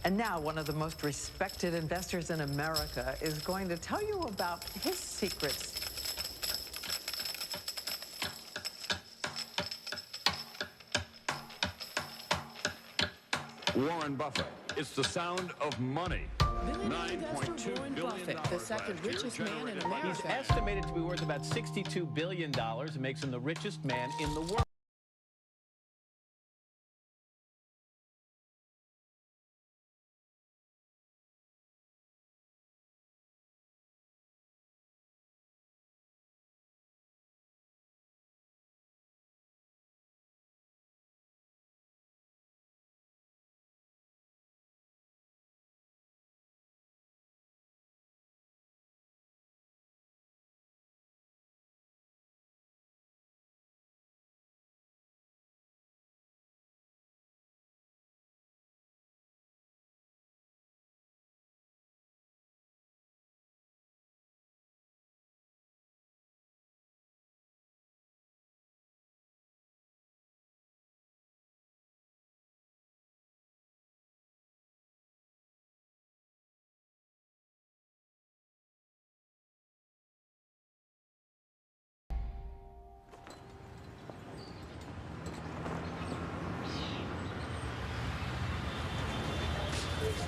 And now one of the most respected investors in America is going to tell you about his secrets. Warren Buffett. It's the sound of money. $9.2 billion. Buffett, the second richest man in America. He's estimated to be worth about $62 billion and makes him the richest man in the world.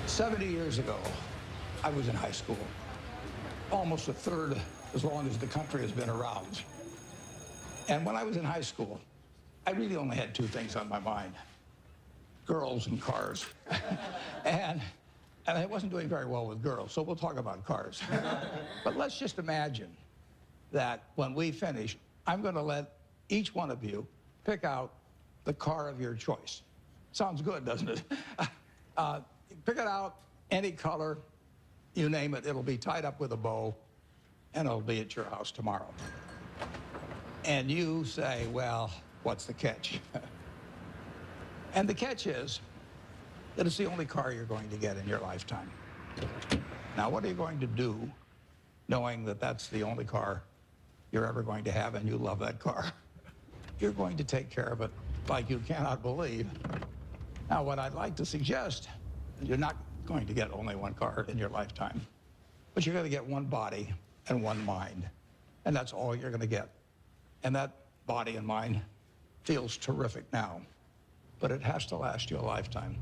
"70 years ago, I was in high school, almost a third as long as the country has been around. And when I was in high school, I really only had two things on my mind: girls and cars. and I wasn't doing very well with girls, so we'll talk about cars. But let's just imagine that when we finish, I'm going to let each one of you pick out the car of your choice. Sounds good, doesn't it? Pick it out, any color, you name it. It'll be tied up with a bow, and it'll be at your house tomorrow. And you say, well, what's the catch? And the catch is that it's the only car you're going to get in your lifetime. Now, what are you going to do knowing that that's the only car you're ever going to have and you love that car? You're going to take care of it like you cannot believe. Now, what I'd like to suggest, you're not going to get only one car in your lifetime, but you're going to get one body and one mind, and that's all you're going to get. And that body and mind feels terrific now, but it has to last you a lifetime.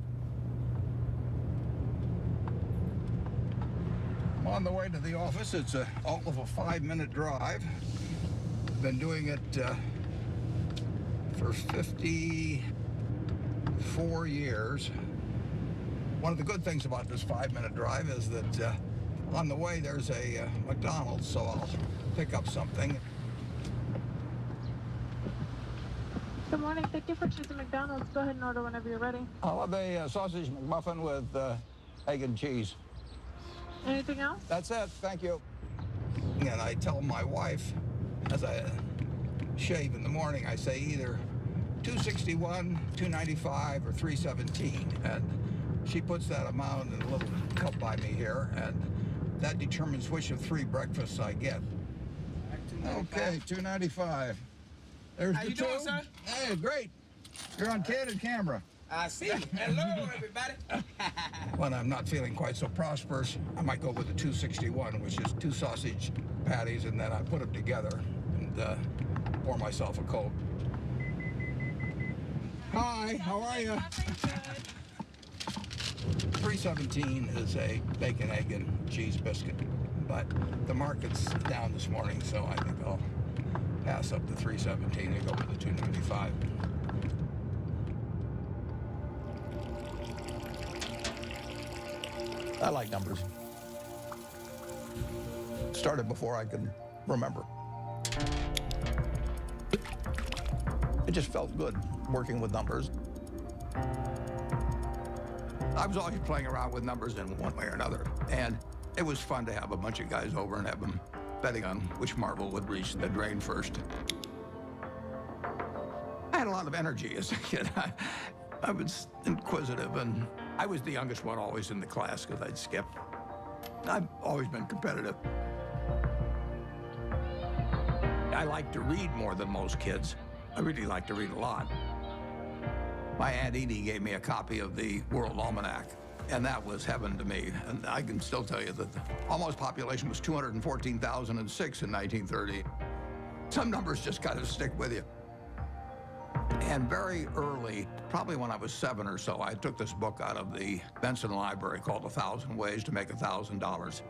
I'm on the way to the office. It's all of a 5-minute drive. I've been doing it for 54 years. One of the good things about this 5-minute drive is that on the way there's a McDonald's, so I'll pick up something. Good morning. Thank you for choosing McDonald's. Go ahead and order whenever you're ready. I'll have a sausage McMuffin with egg and cheese. Anything else? That's it. Thank you. And I tell my wife, as I shave in the morning, I say either 261, 295, or 317. And she puts that amount in a little cup by me here, and that determines which of 3 breakfasts I get. Okay, 295. There's How the you two. doing, sir? Hey, great. You're on candid camera. I see. Hello, everybody. When I'm not feeling quite so prosperous, I might go with the 261, which is 2 sausage patties, and then I put them together and pour myself a Coke. Hi, how are you? 317 is a bacon, egg, and cheese biscuit, but the market's down this morning, so I think I'll pass up the 317 and go with the 295. I like numbers. Started before I could remember. It just felt good working with numbers. I was always playing around with numbers in one way or another, and it was fun to have a bunch of guys over and have them betting on which marble would reach the drain first. I had a lot of energy as a kid. I was inquisitive, and I was the youngest one always in the class because I'd skip. I've always been competitive. I like to read more than most kids. I really like to read a lot. My Aunt Edie gave me a copy of the World Almanac And that was heaven to me. And I can still tell you that the almost population was 214,006 in 1930. Some numbers just kind of stick with you. And very early, probably when I was 7 or so, I took this book out of the Benson Library called 1,000 Ways to Make $1,000.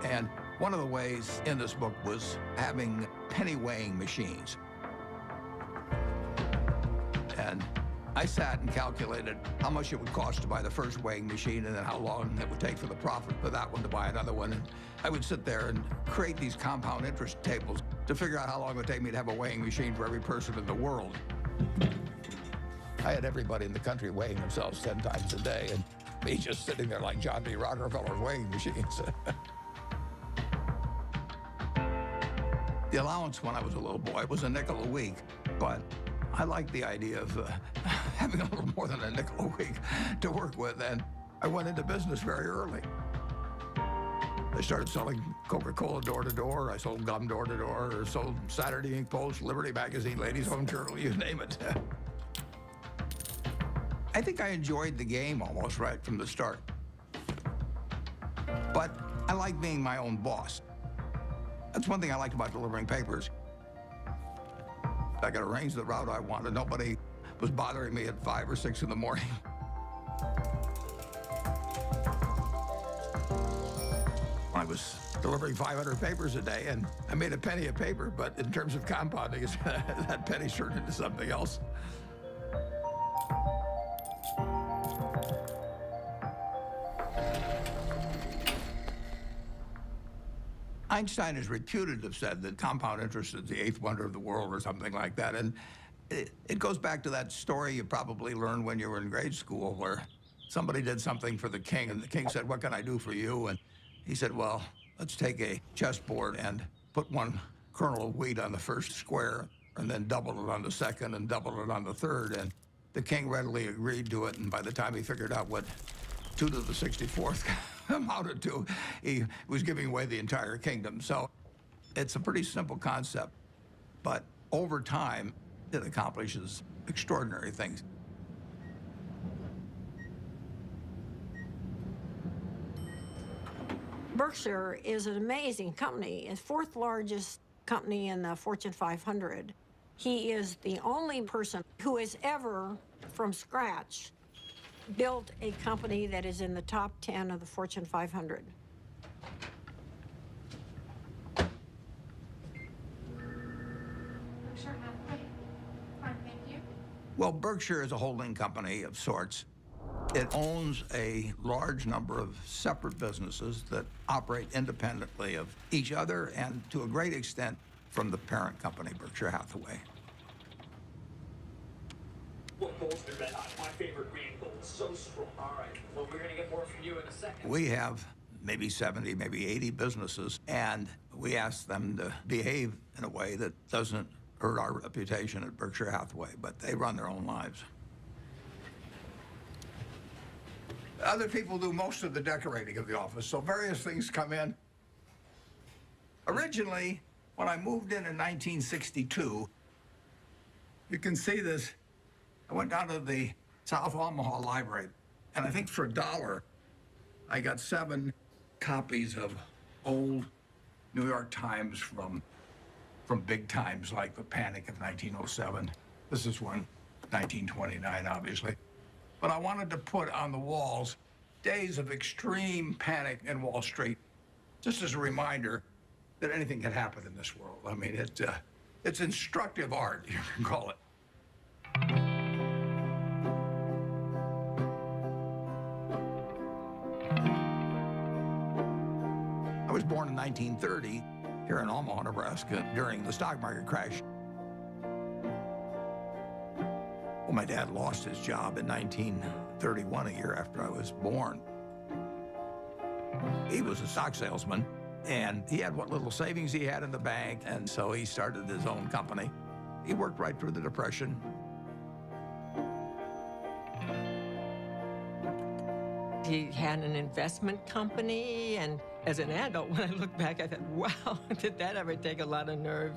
And one of the ways in this book was having penny weighing machines. And I sat and calculated how much it would cost to buy the first weighing machine and then how long it would take for the profit for that one to buy another one. And I would sit there and create these compound interest tables to figure out how long it would take me to have a weighing machine for every person in the world. I had everybody in the country weighing themselves 10 times a day, and me just sitting there like John D. Rockefeller's weighing machines. The allowance when I was a little boy was a nickel a week, but I liked the idea of having a little more than a nickel a week to work with, and I went into business very early. I started selling Coca-Cola door to door. I sold gum door to door, or sold Saturday Ink Post, Liberty Magazine, Ladies Home Journal, you name it. I think I enjoyed the game almost right from the start. But I like being my own boss. That's one thing I liked about delivering papers. I could arrange the route I wanted. Nobody was bothering me at 5 or 6 in the morning. I was delivering 500 papers a day, and I made a penny a paper, but in terms of compounding, that penny turned into something else. Einstein is reputed to have said that compound interest is the 8th wonder of the world or something like that. And it goes back to that story you probably learned when you were in grade school where somebody did something for the king and the king said, "What can I do for you?" And he said, "Well, let's take a chessboard and put 1 kernel of wheat on the first square and then double it on the second and double it on the third." And the king readily agreed to it. And by the time he figured out what 2 to the 64th amounted to, he was giving away the entire kingdom. So it's a pretty simple concept, but over time, it accomplishes extraordinary things. Berkshire is an amazing company. It's 4th largest company in the Fortune 500. He is the only person who has ever, from scratch, built a company that is in the top 10 of the Fortune 500. Well, Berkshire is a holding company of sorts. It owns a large number of separate businesses that operate independently of each other and, to a great extent, from the parent company, Berkshire Hathaway. Well, gold's been red hot. My favorite green gold. So strong. All right. Well, we're going to get more from you in a second. We have maybe 70, maybe 80 businesses, and we ask them to behave in a way that doesn't hurt our reputation at Berkshire Hathaway, but they run their own lives. Other people do most of the decorating of the office, so various things come in. Originally, when I moved in 1962, you can see this. I went down to the South Omaha Library, and I think for $1, I got 7 copies of old New York Times from big times like the Panic of 1907. This is one, 1929, obviously. But I wanted to put on the walls days of extreme panic in Wall Street, just as a reminder that anything can happen in this world. I mean, it's instructive art, you can call it. I was born in 1930 here in Omaha, Nebraska, during the stock market crash. Well, my dad lost his job in 1931, a year after I was born. He was a stock salesman, and he had what little savings he had in the bank, and so he started his own company. He worked right through the Depression. He had an investment company, and as an adult, when I look back, I thought, wow, did that ever take a lot of nerve?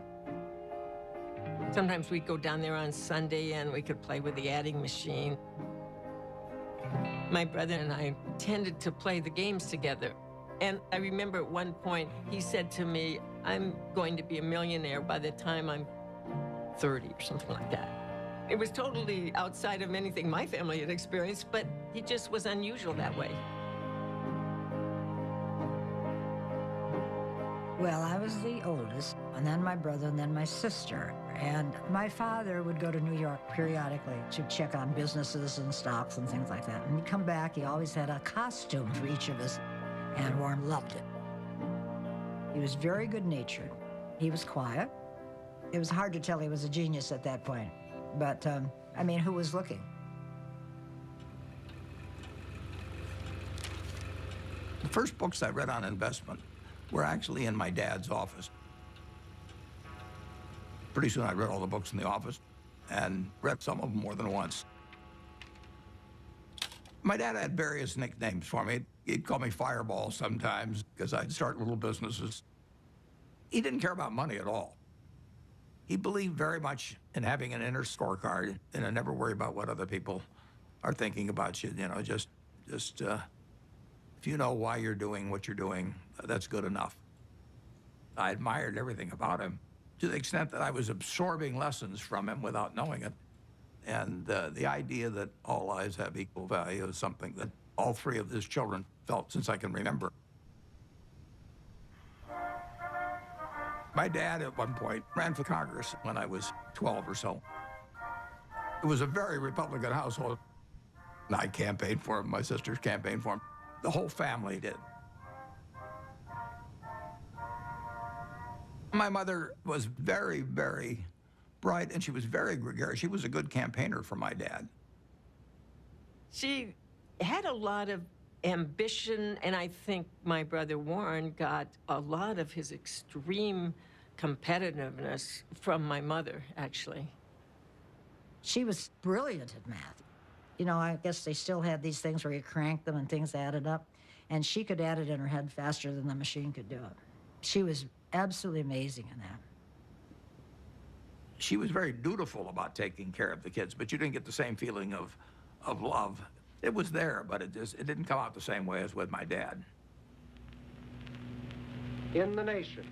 Sometimes we'd go down there on Sunday and we could play with the adding machine. My brother and I tended to play the games together. And I remember at one point, he said to me, I'm going to be a millionaire by the time I'm 30 or something like that. It was totally outside of anything my family had experienced, but he just was unusual that way. Well, I was the oldest, and then my brother, and then my sister. And my father would go to New York periodically to check on businesses and stocks and things like that. And he'd come back, he always had a costume for each of us, and Warren loved it. He was very good-natured. He was quiet. It was hard to tell he was a genius at that point. But, I mean, who was looking? The first books I read on investment were actually in my dad's office. Pretty soon I read all the books in the office and read some of them more than once. My dad had various nicknames for me. He'd call me Fireball sometimes because I'd start little businesses. He didn't care about money at all. He believed very much in having an inner scorecard and never worry about what other people are thinking about you. You know, just if you know why you're doing what you're doing, that's good enough. I admired everything about him to the extent that I was absorbing lessons from him without knowing it. And the idea that all lives have equal value is something that all three of his children felt since I can remember. My dad, at one point, ran for Congress when I was 12 or so. It was a very Republican household. And I campaigned for him, my sisters campaigned for him. The whole family did. My mother was very, very bright, and she was very gregarious. She was a good campaigner for my dad. She had a lot of ambition, and I think my brother Warren got a lot of his extreme competitiveness from my mother, actually. She was brilliant at math. You know, I guess they still had these things where you cranked them and things added up, and she could add it in her head faster than the machine could do it. She was absolutely amazing in that. She was very dutiful about taking care of the kids, but you didn't get the same feeling of love. It was there, but it didn't come out the same way as with my dad. In the nation,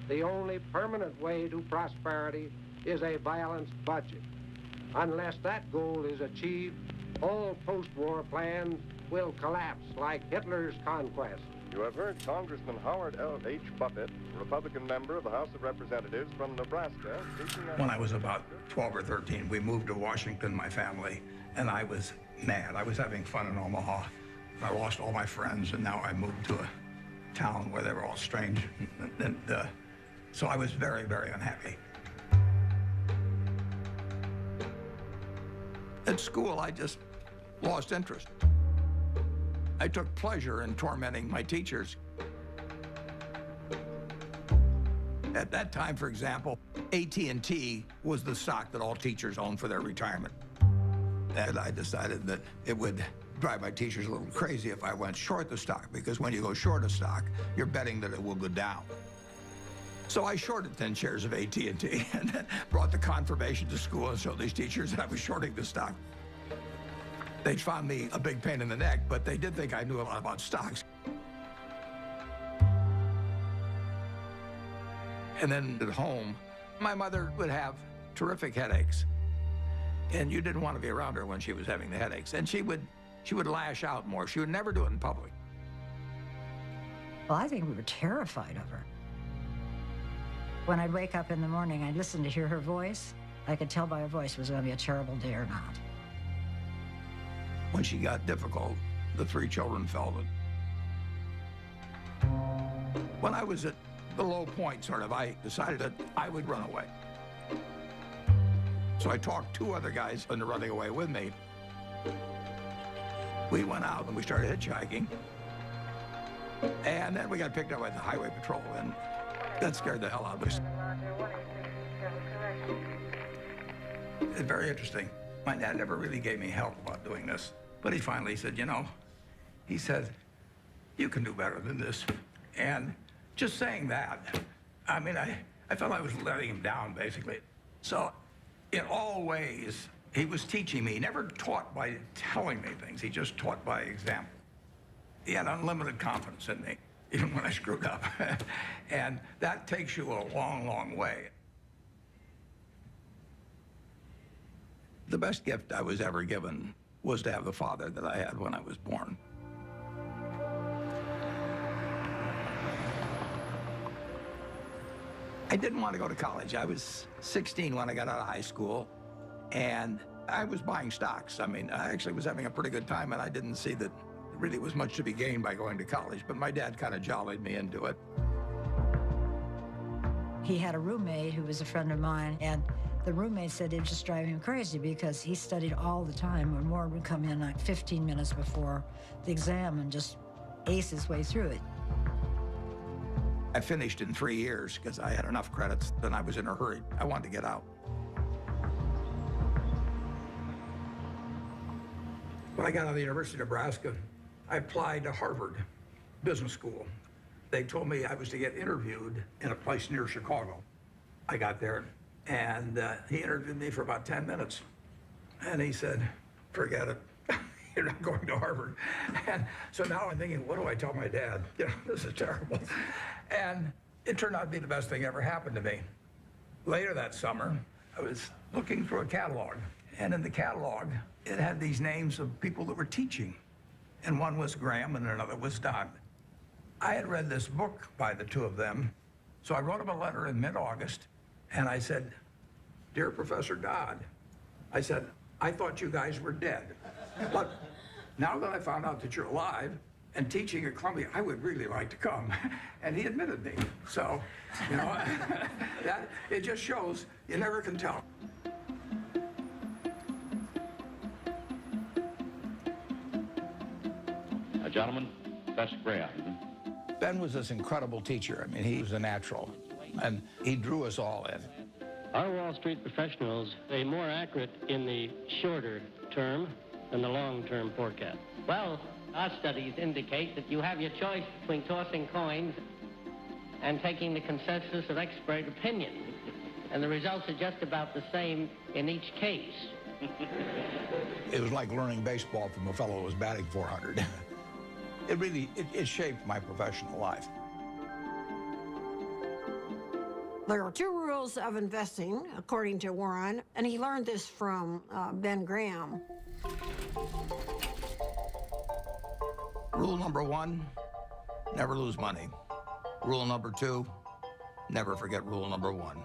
the only permanent way to prosperity is a balanced budget. Unless that goal is achieved, all post-war plans will collapse like Hitler's conquest. You have heard Congressman Howard L. H. Buffett, Republican member of the House of Representatives from Nebraska, speaking When I was about 12 or 13, we moved to Washington, my family, and I was mad. I was having fun in Omaha. I lost all my friends, and now I moved to a town where they were all strange. So I was very, very unhappy. At school, I just lost interest. I took pleasure in tormenting my teachers. At that time, for example, AT&T was the stock that all teachers owned for their retirement. And I decided that it would drive my teachers a little crazy if I went short the stock, because when you go short a stock, you're betting that it will go down. So I shorted 10 shares of AT&T and then brought the confirmation to school and showed these teachers that I was shorting the stock. They found me a big pain in the neck, but they did think I knew a lot about stocks. And then at home, my mother would have terrific headaches. And you didn't want to be around her when she was having the headaches. And she would lash out more. She would never do it in public. Well, I think we were terrified of her. When I'd wake up in the morning, I'd listen to hear her voice. I could tell by her voice it was going to be a terrible day or not. When she got difficult, the three children felt it. When I was at the low point, sort of, I decided that I would run away. So I talked two other guys into running away with me. We went out and we started hitchhiking. And then we got picked up by the highway patrol, and that scared the hell out of us. It's very interesting. My dad never really gave me help about doing this. But he finally said, you know, he said, you can do better than this. And just saying that, I mean, I felt I was letting him down, basically. So in all ways, He was teaching me. He never taught by telling me things. He just taught by example. He had unlimited confidence in me, even when I screwed up. And that takes you a long, long way. The best gift I was ever given was to have the father that I had when I was born. I didn't want to go to college. I was 16 when I got out of high school, and I was buying stocks. I mean, I actually was having a pretty good time, and I didn't see that there really was much to be gained by going to college, but my dad kind of jollied me into it. He had a roommate who was a friend of mine, and the roommate said it just drove him crazy because he studied all the time, and Warren would come in like 15 minutes before the exam and just ace his way through it. I finished in 3 years because I had enough credits, and I was in a hurry. I wanted to get out. When I got out of the University of Nebraska, I applied to Harvard Business School. They told me I was to get interviewed in a place near Chicago. I got there, and he interviewed me for about 10 minutes. And he said, forget it. You're not going to Harvard. And so now I'm thinking, what do I tell my dad? You know, this is terrible. And it turned out to be the best thing ever happened to me. Later that summer, I was looking through a catalog. And in the catalog, it had these names of people that were teaching. And one was Graham and another was Dodd. I had read this book by the two of them. So I wrote him a letter in mid-August, and I said, Dear Professor Dodd, I said, I thought you guys were dead. But now that I found out that you're alive and teaching at Columbia, I would really like to come. And he admitted me. So, you know, that it just shows you never can tell. Gentlemen, that's Graham. Ben was this incredible teacher. I mean, he was a natural, and he drew us all in. Are Wall Street professionals more accurate in the shorter term than the long-term forecast? Well, our studies indicate that you have your choice between tossing coins and taking the consensus of expert opinion. And the results are just about the same in each case. It was like learning baseball from a fellow who was batting 400. It really shaped my professional life. There are two rules of investing, according to Warren, and he learned this from Ben Graham. Rule number 1, never lose money. Rule number 2, never forget rule number 1.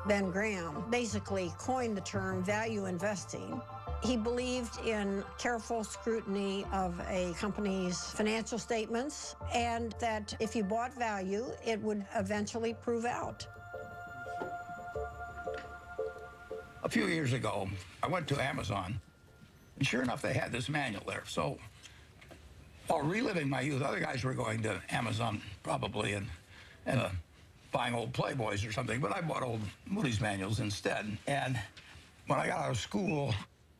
Ben Graham basically coined the term value investing. He believed in careful scrutiny of a company's financial statements, and that if you bought value, it would eventually prove out. A few years ago, I went to Amazon, and sure enough, they had this manual there. So while reliving my youth, other guys were going to Amazon probably and buying old Playboys or something, but I bought old Moody's manuals instead. And when I got out of school,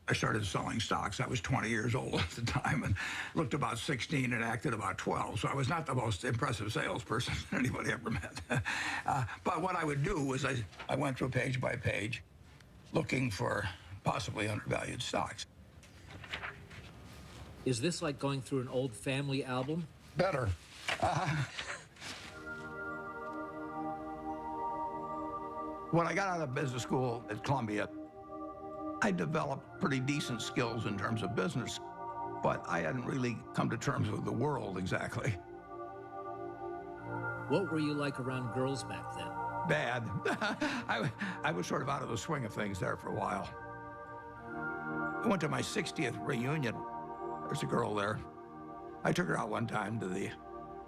I started selling stocks. I was 20 years old at the time and looked about 16 and acted about 12. So I was not the most impressive salesperson anybody ever met. But what I would do was I went through page by page looking for possibly undervalued stocks. Is this like going through an old family album? Better. When I got out of business school at Columbia, I developed pretty decent skills in terms of business, but I hadn't really come to terms with the world exactly. What were you like around girls back then? Bad. I was sort of out of the swing of things there for a while. I went to my 60th reunion. There's a girl there. I took her out one time to the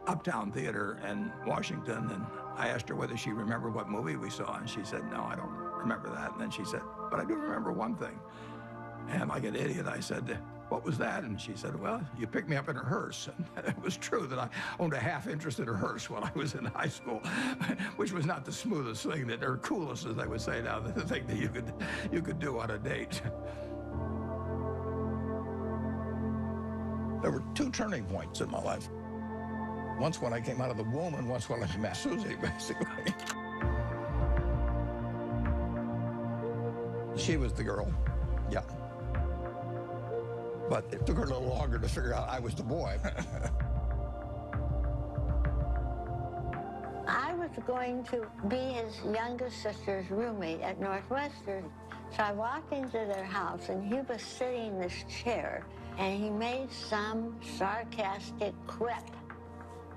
Uptown Theater in Washington, and I asked her whether she remembered what movie we saw, and she said, no, I don't remember that. And then she said, but I do remember one thing. And like an idiot, I said, what was that? And she said, well, you picked me up in a hearse. And it was true that I owned a half interest in a hearse when I was in high school, which was not the smoothest thing, or coolest, as I would say now, the thing that you could do on a date. There were two turning points in my life. Once when I came out of the womb, and once when I met Susie, basically. She was the girl, yeah. But it took her a little longer to figure out I was the boy. I was going to be his youngest sister's roommate at Northwestern. So I walked into their house, and he was sitting in this chair, and he made some sarcastic quip.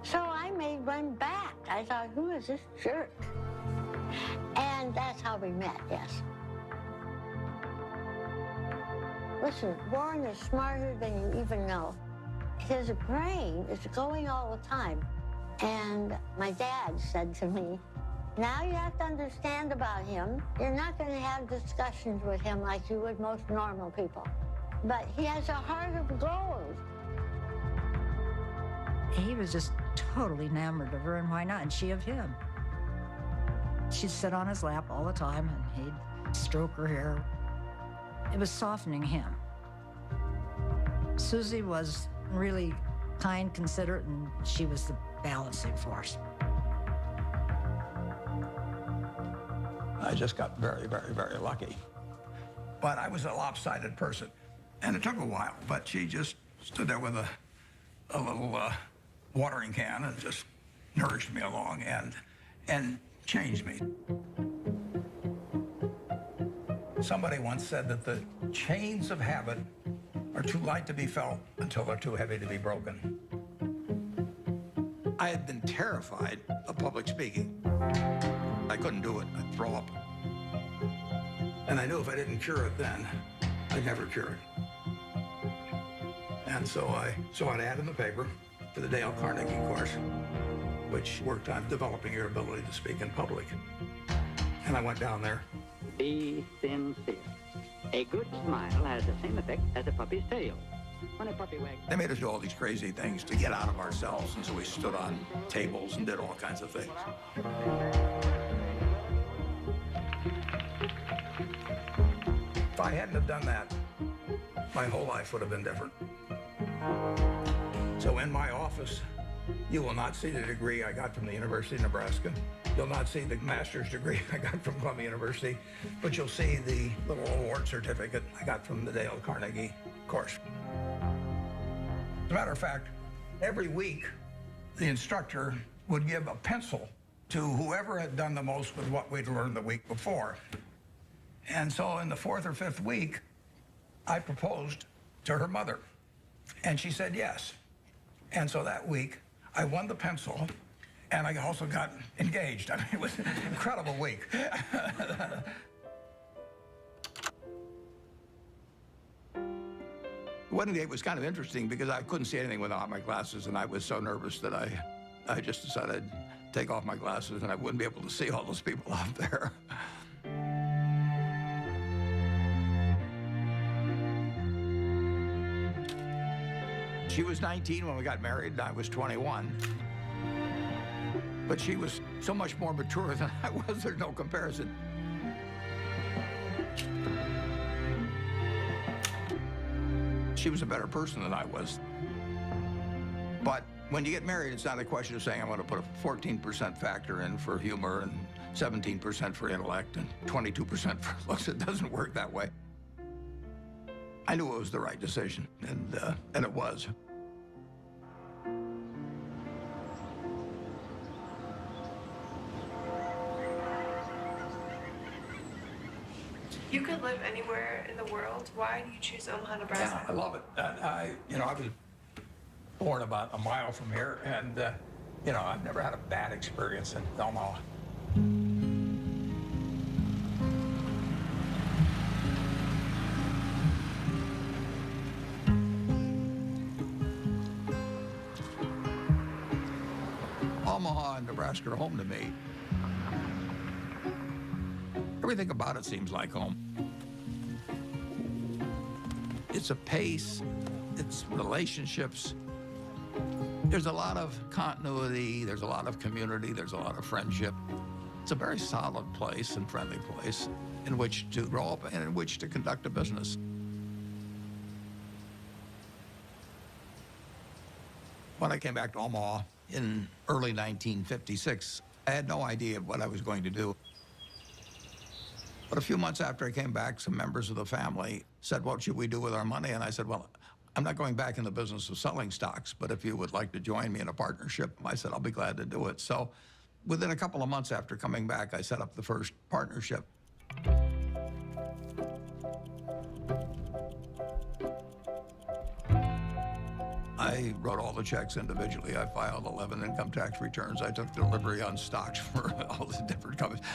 So I made one back. I thought, who is this jerk? And that's how we met, yes. Listen, Warren is smarter than you even know. His brain is going all the time. And my dad said to me, now you have to understand about him. You're not going to have discussions with him like you would most normal people. But he has a heart of gold. He was just totally enamored of her, and why not? And she of him. She'd sit on his lap all the time, and he'd stroke her hair. It was softening him. Susie was really kind, considerate, and she was the balancing force. I just got very, very, very lucky. But I was a lopsided person, and it took a while, but she just stood there with a little watering can and just nourished me along and changed me. Somebody once said that the chains of habit are too light to be felt until they're too heavy to be broken. I had been terrified of public speaking. I couldn't do it. I'd throw up. And I knew if I didn't cure it then, I'd never cure it. And so I saw an ad in the paper for the Dale Carnegie course, which worked on developing your ability to speak in public. And I went down there. Be sincere. A good smile has the same effect as a puppy's tail. When a puppy wags... They made us do all these crazy things to get out of ourselves, and so we stood on tables and did all kinds of things. If I hadn't have done that, my whole life would have been different. So in my office, you will not see the degree I got from the University of Nebraska. You'll not see the master's degree I got from Columbia University, but you'll see the little award certificate I got from the Dale Carnegie course. As a matter of fact, every week, the instructor would give a pencil to whoever had done the most with what we'd learned the week before. And so in the fourth or fifth week, I proposed to her mother, and she said yes. And so that week, I won the pencil, and I also got engaged. I mean, it was an incredible week. The wedding day was kind of interesting because I couldn't see anything without my glasses, and I was so nervous that I just decided to take off my glasses and I wouldn't be able to see all those people out there. She was 19 when we got married, and I was 21. But she was so much more mature than I was, there's no comparison. She was a better person than I was. But when you get married, it's not a question of saying I'm going to put a 14% factor in for humor and 17% for intellect and 22% for looks. It doesn't work that way. I knew it was the right decision, and it was. You could live anywhere in the world. Why do you choose Omaha, Nebraska? Yeah, I love it. I was born about a mile from here, and I've never had a bad experience in Omaha. Omaha and Nebraska are home to me. Everything about it seems like home. It's a pace, it's relationships. There's a lot of continuity, there's a lot of community, there's a lot of friendship. It's a very solid place and friendly place in which to grow up and in which to conduct a business. When I came back to Omaha in early 1956, I had no idea what I was going to do. But a few months after I came back, some members of the family said, what should we do with our money? And I said, well, I'm not going back in the business of selling stocks, but if you would like to join me in a partnership, I said, I'll be glad to do it. So within a couple of months after coming back, I set up the first partnership. I wrote all the checks individually. I filed 11 income tax returns. I took delivery on stocks for all the different companies.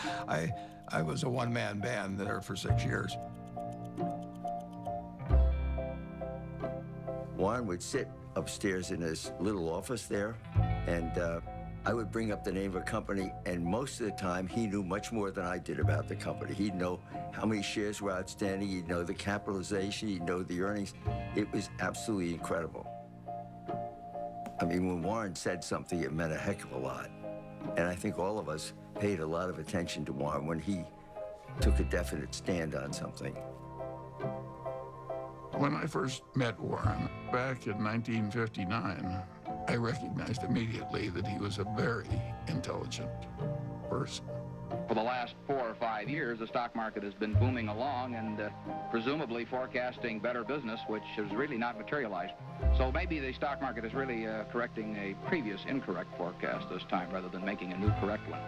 I was a one-man band there for 6 years. Warren would sit upstairs in his little office there, and I would bring up the name of a company, and most of the time, he knew much more than I did about the company. He'd know how many shares were outstanding, he'd know the capitalization, he'd know the earnings. It was absolutely incredible. I mean, when Warren said something, it meant a heck of a lot. And I think all of us paid a lot of attention to Warren when he took a definite stand on something. When I first met Warren back in 1959, I recognized immediately that he was a very intelligent person. For the last 4 or 5 years, the stock market has been booming along and presumably forecasting better business, which has really not materialized. So maybe the stock market is really correcting a previous incorrect forecast this time rather than making a new correct one.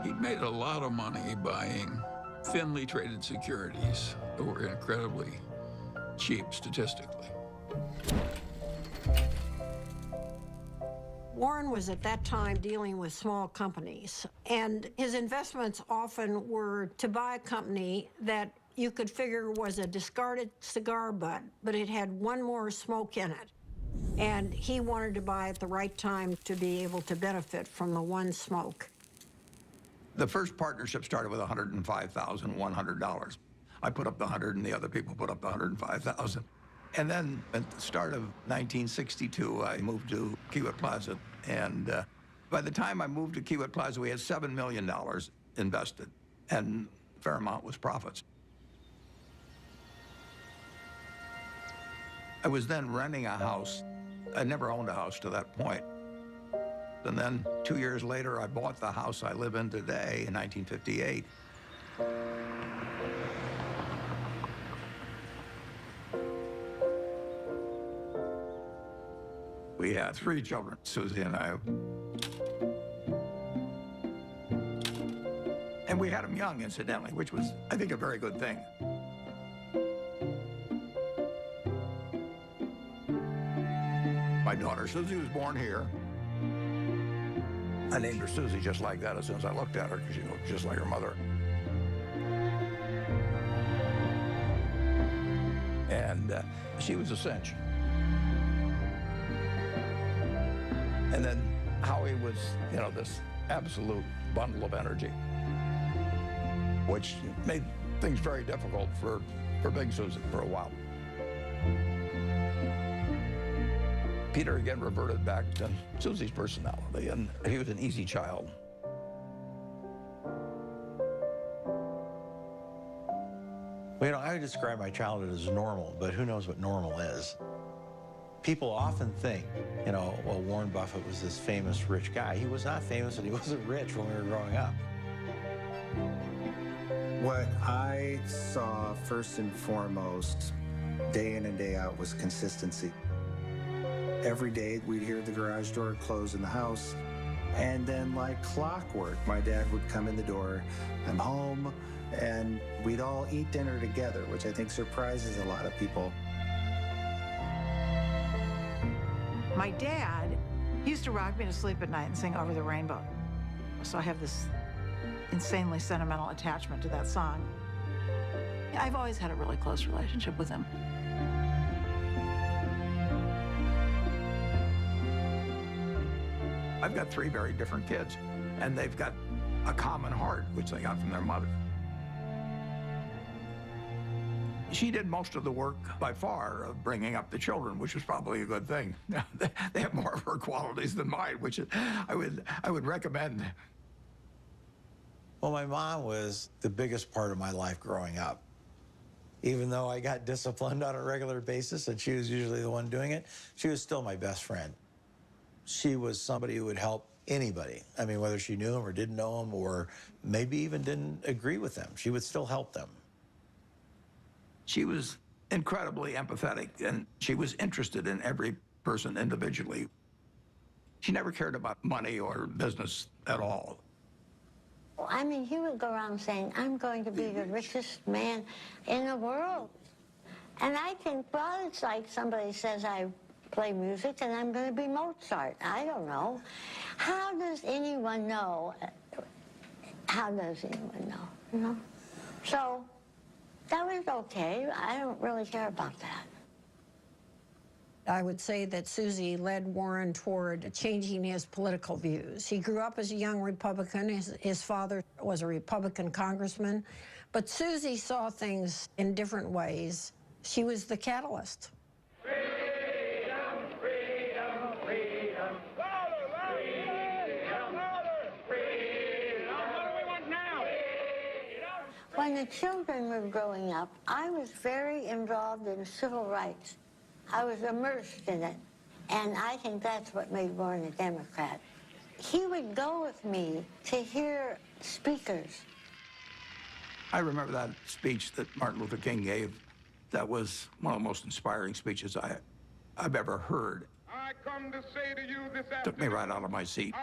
He'd made a lot of money buying thinly traded securities that were incredibly cheap statistically. Warren was at that time dealing with small companies, and his investments often were to buy a company that you could figure was a discarded cigar butt, but it had one more smoke in it. And he wanted to buy at the right time to be able to benefit from the one smoke. The first partnership started with $105,100. I put up the 100 and the other people put up the 105,000. And then at the start of 1962, I moved to Kiewit Plaza. And by the time I moved to Kiewit Plaza, we had $7 million invested, and a fair amount was profits. I was then renting a house. I never owned a house to that point. And then 2 years later, I bought the house I live in today in 1958. We had 3 children, Susie and I. And we had them young, incidentally, which was, I think, a very good thing. My daughter Susie was born here. I named her Susie just like that as soon as I looked at her, because she looked just like her mother. And she was a cinch. And then Howie was, you know, this absolute bundle of energy, which made things very difficult for Big Susan for a while. Peter again reverted back to Susie's personality, and he was an easy child. Well, you know, I would describe my childhood as normal, but who knows what normal is. People often think, you know, well, Warren Buffett was this famous rich guy. He was not famous and he wasn't rich when we were growing up. What I saw first and foremost, day in and day out, was consistency. Every day we'd hear the garage door close in the house, and then like clockwork, my dad would come in the door, I'm home, and we'd all eat dinner together, which I think surprises a lot of people. My dad used to rock me to sleep at night and sing Over the Rainbow. So I have this insanely sentimental attachment to that song. I've always had a really close relationship with him. I've got 3 very different kids, and they've got a common heart, which they got from their mother. She did most of the work, by far, of bringing up the children, which was probably a good thing. They have more of her qualities than mine, which I would recommend. Well, my mom was the biggest part of my life growing up. Even though I got disciplined on a regular basis, and she was usually the one doing it, she was still my best friend. She was somebody who would help anybody. I mean, whether she knew them or didn't know them, or maybe even didn't agree with them, she would still help them. She was incredibly empathetic, and she was interested in every person individually. She never cared about money or business at all. I mean, he would go around saying, I'm going to be the richest man in the world. And I think, well, it's like somebody says I play music and I'm going to be Mozart. I don't know. How does anyone know? How does anyone know, you know? So that was okay. I don't really care about that. I would say that Susie led Warren toward changing his political views. He grew up as a young Republican. His father was a Republican congressman. But Susie saw things in different ways. She was the catalyst. When the children were growing up, I was very involved in civil rights. I was immersed in it, and I think that's what made Warren a Democrat. He would go with me to hear speakers. I remember that speech that Martin Luther King gave. That was one of the most inspiring speeches I've ever heard. I come to say to you this afternoon, Took me right out of my seat.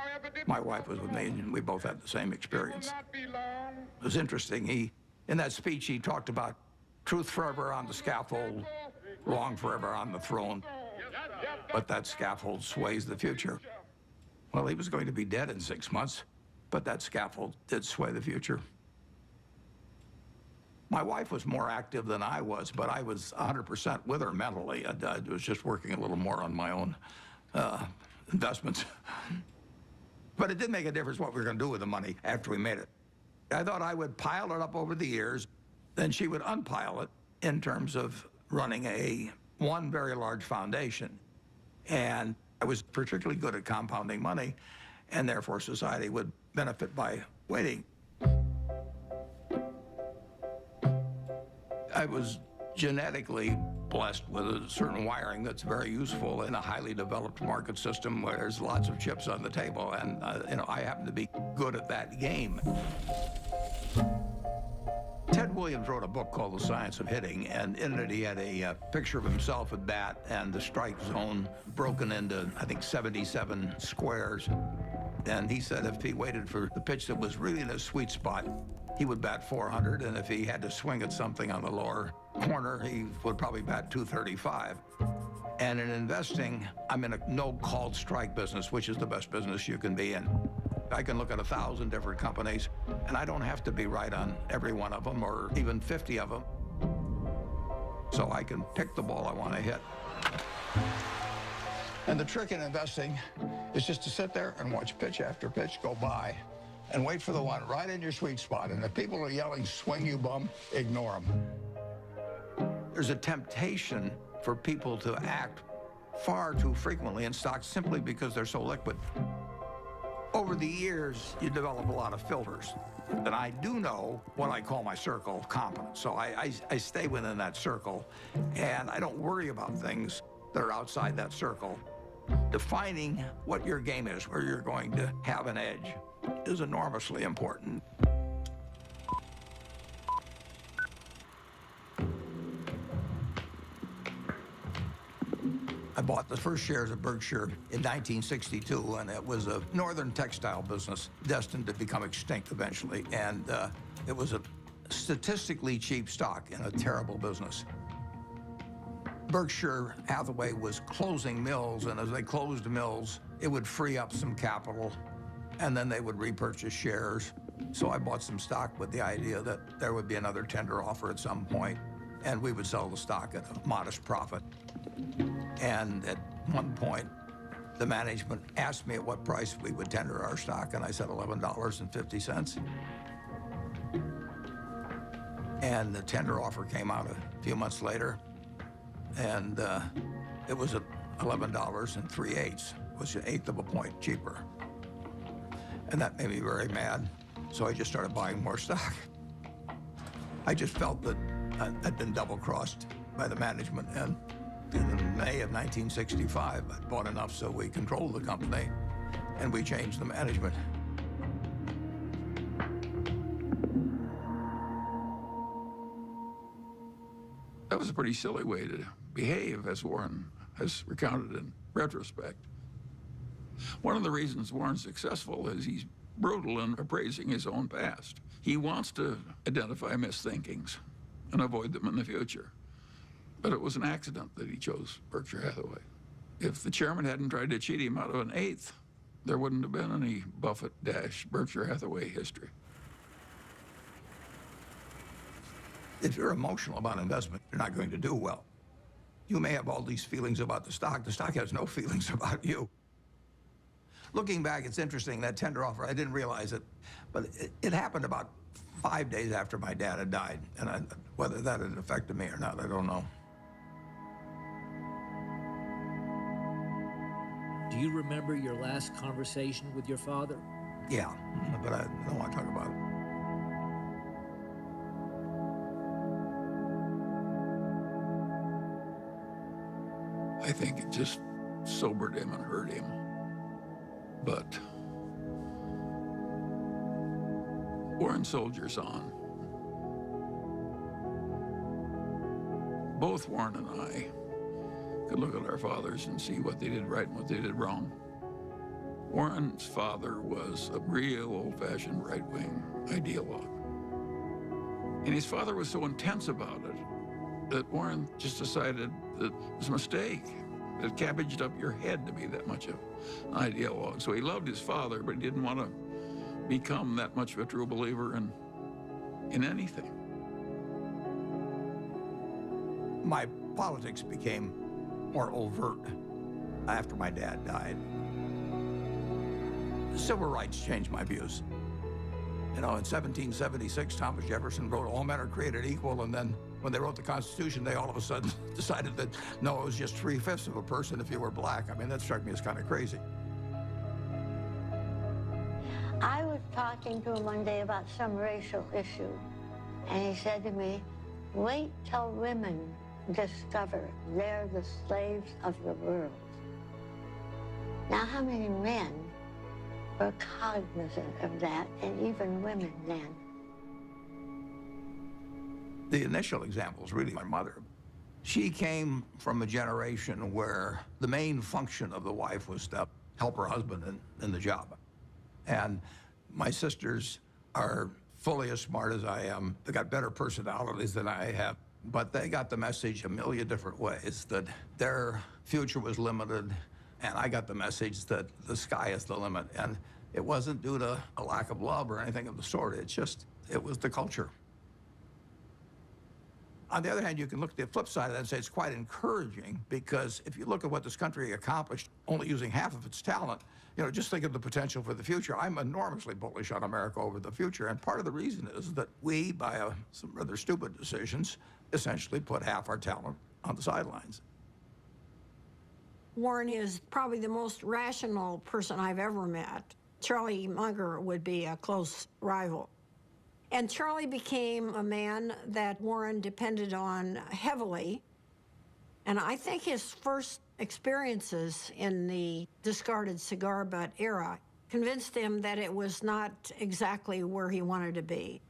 My wife was with me, and we both had the same experience. It was interesting. In that speech, he talked about truth forever on the scaffold, wrong forever on the throne, but that scaffold sways the future. Well, he was going to be dead in 6 months, but that scaffold did sway the future. My wife was more active than I was, but I was 100% with her mentally. I was just working a little more on my own investments. But it did make a difference what we were going to do with the money after we made it. I thought I would pile it up over the years, then she would unpile it in terms of running one very large foundation. And I was particularly good at compounding money, and therefore society would benefit by waiting. I was genetically blessed with a certain wiring that's very useful in a highly developed market system where there's lots of chips on the table, and I happen to be good at that game. Ted Williams wrote a book called The Science of Hitting, and in it he had a picture of himself at bat and the strike zone broken into, I think, 77 squares. And he said if he waited for the pitch that was really in his sweet spot, he would bat 400, and if he had to swing at something on the lower corner, he would probably bat 235. And in investing, I'm in a no-called strike business, which is the best business you can be in. I can look at 1,000 different companies, and I don't have to be right on every one of them, or even 50 of them. So I can pick the ball I want to hit. And the trick in investing is just to sit there and watch pitch after pitch go by and wait for the one right in your sweet spot. And if people are yelling, swing you bum, ignore them. There's a temptation for people to act far too frequently in stocks simply because they're so liquid. Over the years, you develop a lot of filters. And I do know what I call my circle of competence. So I stay within that circle, and I don't worry about things that are outside that circle. Defining what your game is, where you're going to have an edge, is enormously important. I bought the first shares of Berkshire in 1962, and it was a northern textile business destined to become extinct eventually. And it was a statistically cheap stock in a terrible business. Berkshire Hathaway was closing mills, and as they closed mills, it would free up some capital, and then they would repurchase shares. So I bought some stock with the idea that there would be another tender offer at some point, and we would sell the stock at a modest profit. And at one point, the management asked me at what price we would tender our stock, and I said $11.50. And the tender offer came out a few months later, and it was at $11.03, which was 1/8 of a point cheaper. And that made me very mad, so I just started buying more stock. I just felt that I'd been double-crossed by the management, and in May of 1965, I bought enough so we controlled the company. and we changed the management. That was a pretty silly way to behave, as Warren has recounted in retrospect. One of the reasons Warren's successful is he's brutal in appraising his own past. He wants to identify misthinkings and avoid them in the future. But it was an accident that he chose Berkshire Hathaway. If the chairman hadn't tried to cheat him out of an eighth, there wouldn't have been any Buffett-Berkshire Hathaway history. If you're emotional about investment, you're not going to do well. You may have all these feelings about the stock has no feelings about you. Looking back, it's interesting, that tender offer, I didn't realize it, but it happened about 5 days after my dad had died, and whether that had affected me or not, I don't know. Do you remember your last conversation with your father? Yeah, but I don't want to talk about it. I think it just sobered him and hurt him. But Warren soldiers on. Both Warren and I could look at our fathers and see what they did right and what they did wrong. Warren's father was a real old-fashioned right-wing ideologue. And his father was so intense about it that Warren just decided that it was a mistake. It cabbaged up your head to be that much of an ideologue. So he loved his father, but he didn't want to become that much of a true believer in anything. My politics became more overt after my dad died. Civil rights changed my views. You know, in 1776, Thomas Jefferson wrote, "All men are created equal," and then when they wrote the Constitution, they all of a sudden decided that, no, it was just 3/5 of a person if you were black. I mean, that struck me as kind of crazy. I was talking to him one day about some racial issue, and he said to me, "Wait till women discover they're the slaves of the world." Now, how many men were cognizant of that, and even women then? The initial example is really my mother. She came from a generation where the main function of the wife was to help her husband in the job. And my sisters are fully as smart as I am. They got better personalities than I have, but they got the message a million different ways that their future was limited, and I got the message that the sky is the limit. And it wasn't due to a lack of love or anything of the sort. It was the culture. On the other hand, you can look at the flip side of that and say it's quite encouraging, because if you look at what this country accomplished only using half of its talent, you know, just think of the potential for the future. I'm enormously bullish on America over the future, and part of the reason is that we, by some rather stupid decisions, essentially put half our talent on the sidelines. Warren is probably the most rational person I've ever met. Charlie Munger would be a close rival. And Charlie became a man that Warren depended on heavily. And I think his first experiences in the discarded cigar butt era convinced him that it was not exactly where he wanted to be.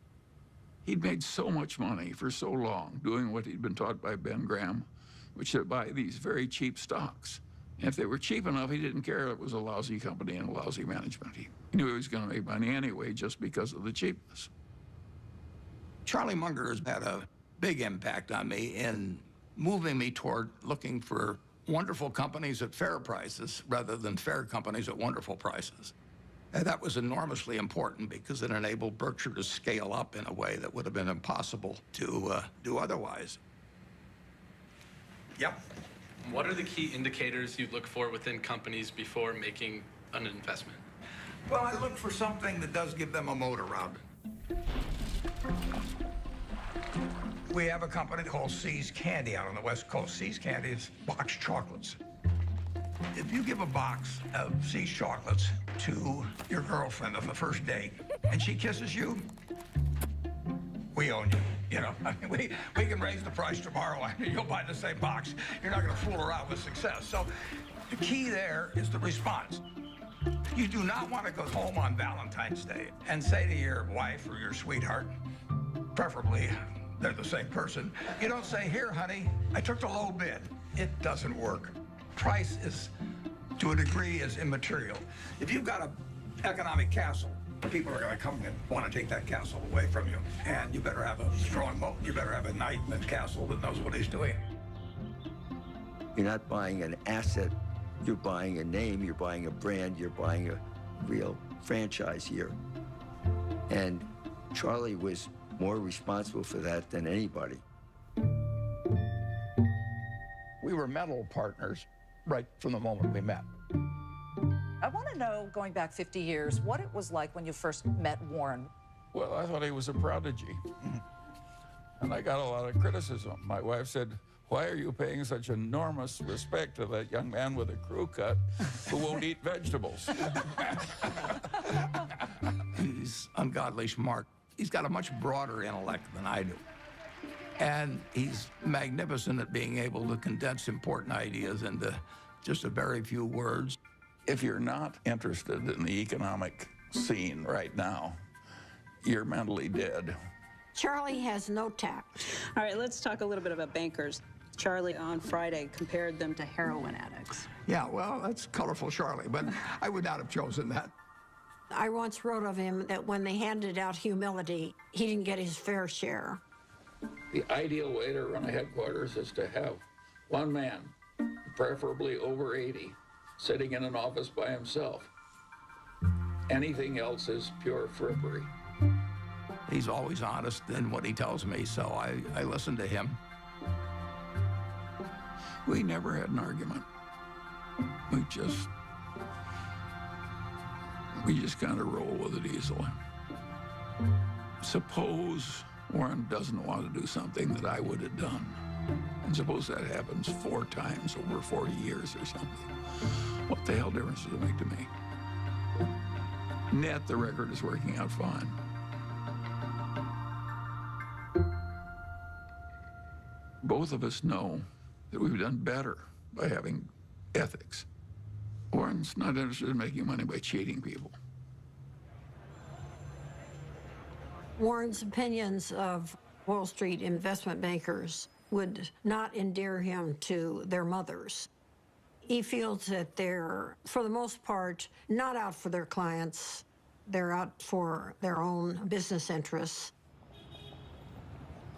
He'd made so much money for so long doing what he'd been taught by Ben Graham, which is to buy these very cheap stocks. And if they were cheap enough, he didn't care if it was a lousy company and a lousy management. He knew he was going to make money anyway just because of the cheapness. Charlie Munger has had a big impact on me in moving me toward looking for wonderful companies at fair prices rather than fair companies at wonderful prices. And that was enormously important because it enabled Berkshire to scale up in a way that would have been impossible to do otherwise. Yep. What are the key indicators you look for within companies before making an investment? Well, I look for something that does give them a moat around it. We have a company called See's Candy out on the West Coast. See's Candy is boxed chocolates. If you give a box of See's chocolates to your girlfriend on the first date and she kisses you, we own you. You know, I mean, we can raise the price tomorrow and you'll buy the same box. You're not going to fool around with success. So the key there is the response. You do not want to go home on Valentine's Day and say to your wife or your sweetheart, preferably they're the same person, you don't say, here, honey, I took the low bid. It doesn't work. Price is, to a degree, is immaterial. If you've got an economic castle, people are going to come and want to take that castle away from you. And you better have a strong moat. You better have a knight in the castle that knows what he's doing. You're not buying an asset. You're buying a name, you're buying a brand, you're buying a real franchise here. And Charlie was more responsible for that than anybody. We were mental partners right from the moment we met. I want to know, going back 50 years, what it was like when you first met Warren. Well, I thought he was a prodigy. And I got a lot of criticism. My wife said, why are you paying such enormous respect to that young man with a crew cut who won't eat vegetables? He's ungodly smart. He's got a much broader intellect than I do. And he's magnificent at being able to condense important ideas into just a very few words. If you're not interested in the economic scene right now, you're mentally dead. Charlie has no tact. All right, let's talk a little bit about bankers. Charlie on Friday compared them to heroin addicts. Yeah, well, that's colorful, Charlie, but I would not have chosen that. I once wrote of him that when they handed out humility, he didn't get his fair share. The ideal way to run a headquarters is to have one man, preferably over 80, sitting in an office by himself. Anything else is pure frippery. He's always honest in what he tells me, so I listen to him. We never had an argument. We just kind of roll with it easily. Suppose Warren doesn't want to do something that I would have done. And suppose that happens 4 times over 40 years or something. What the hell difference does it make to me? Net, the record is working out fine. Both of us know that we've done better by having ethics. Warren's not interested in making money by cheating people. Warren's opinions of Wall Street investment bankers would not endear him to their mothers. He feels that they're, for the most part, not out for their clients. They're out for their own business interests.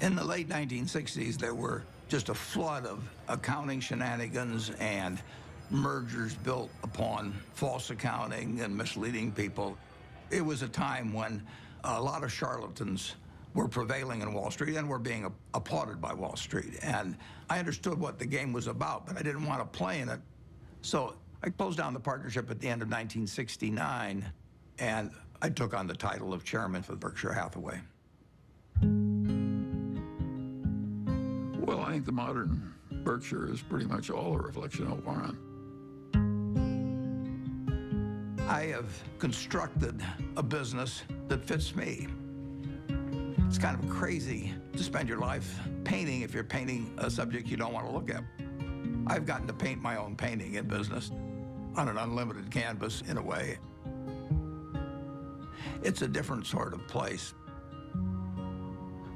In the late 1960s, there were just a flood of accounting shenanigans and mergers built upon false accounting and misleading people. It was a time when a lot of charlatans were prevailing in Wall Street and were being applauded by Wall Street. And I understood what the game was about, but I didn't want to play in it. So I closed down the partnership at the end of 1969, and I took on the title of chairman for Berkshire Hathaway. Well, I think the modern Berkshire is pretty much all a reflection of Warren. I have constructed a business that fits me. It's kind of crazy to spend your life painting if you're painting a subject you don't want to look at. I've gotten to paint my own painting in business on an unlimited canvas, in a way. It's a different sort of place.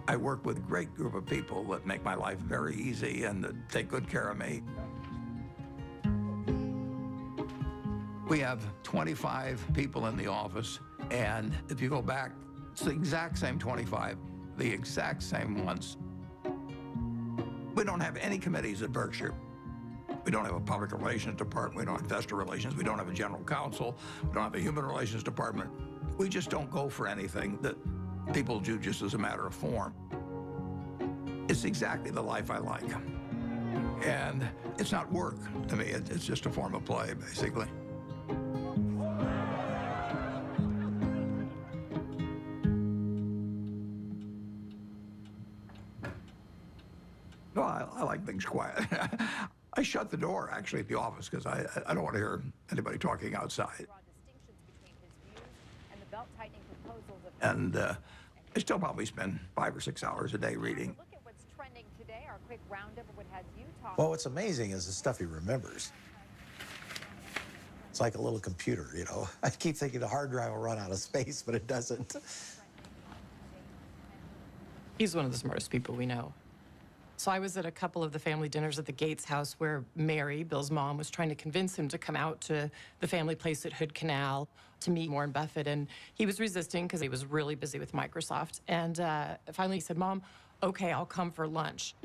I work with a great group of people that make my life very easy and that take good care of me. We have 25 people in the office, and if you go back, it's the exact same 25, the exact same ones. We don't have any committees at Berkshire. We don't have a public relations department, we don't have investor relations, we don't have a general counsel, we don't have a human relations department. We just don't go for anything that people do just as a matter of form. It's exactly the life I like. And it's not work to me, it's just a form of play, basically. Well, I like things quiet. I shut the door, actually, at the office because I don't want to hear anybody talking outside. And I still probably spend 5 or 6 hours a day reading. Look at what's trending today. Our quick roundup of what has you talking. Well, what's amazing is the stuff he remembers. It's like a little computer, you know. I keep thinking the hard drive will run out of space, but it doesn't. He's one of the smartest people we know. So I was at a couple of the family dinners at the Gates house where Mary, Bill's mom, was trying to convince him to come out to the family place at Hood Canal to meet Warren Buffett. And he was resisting because he was really busy with Microsoft. And finally he said, Mom, okay, I'll come for lunch.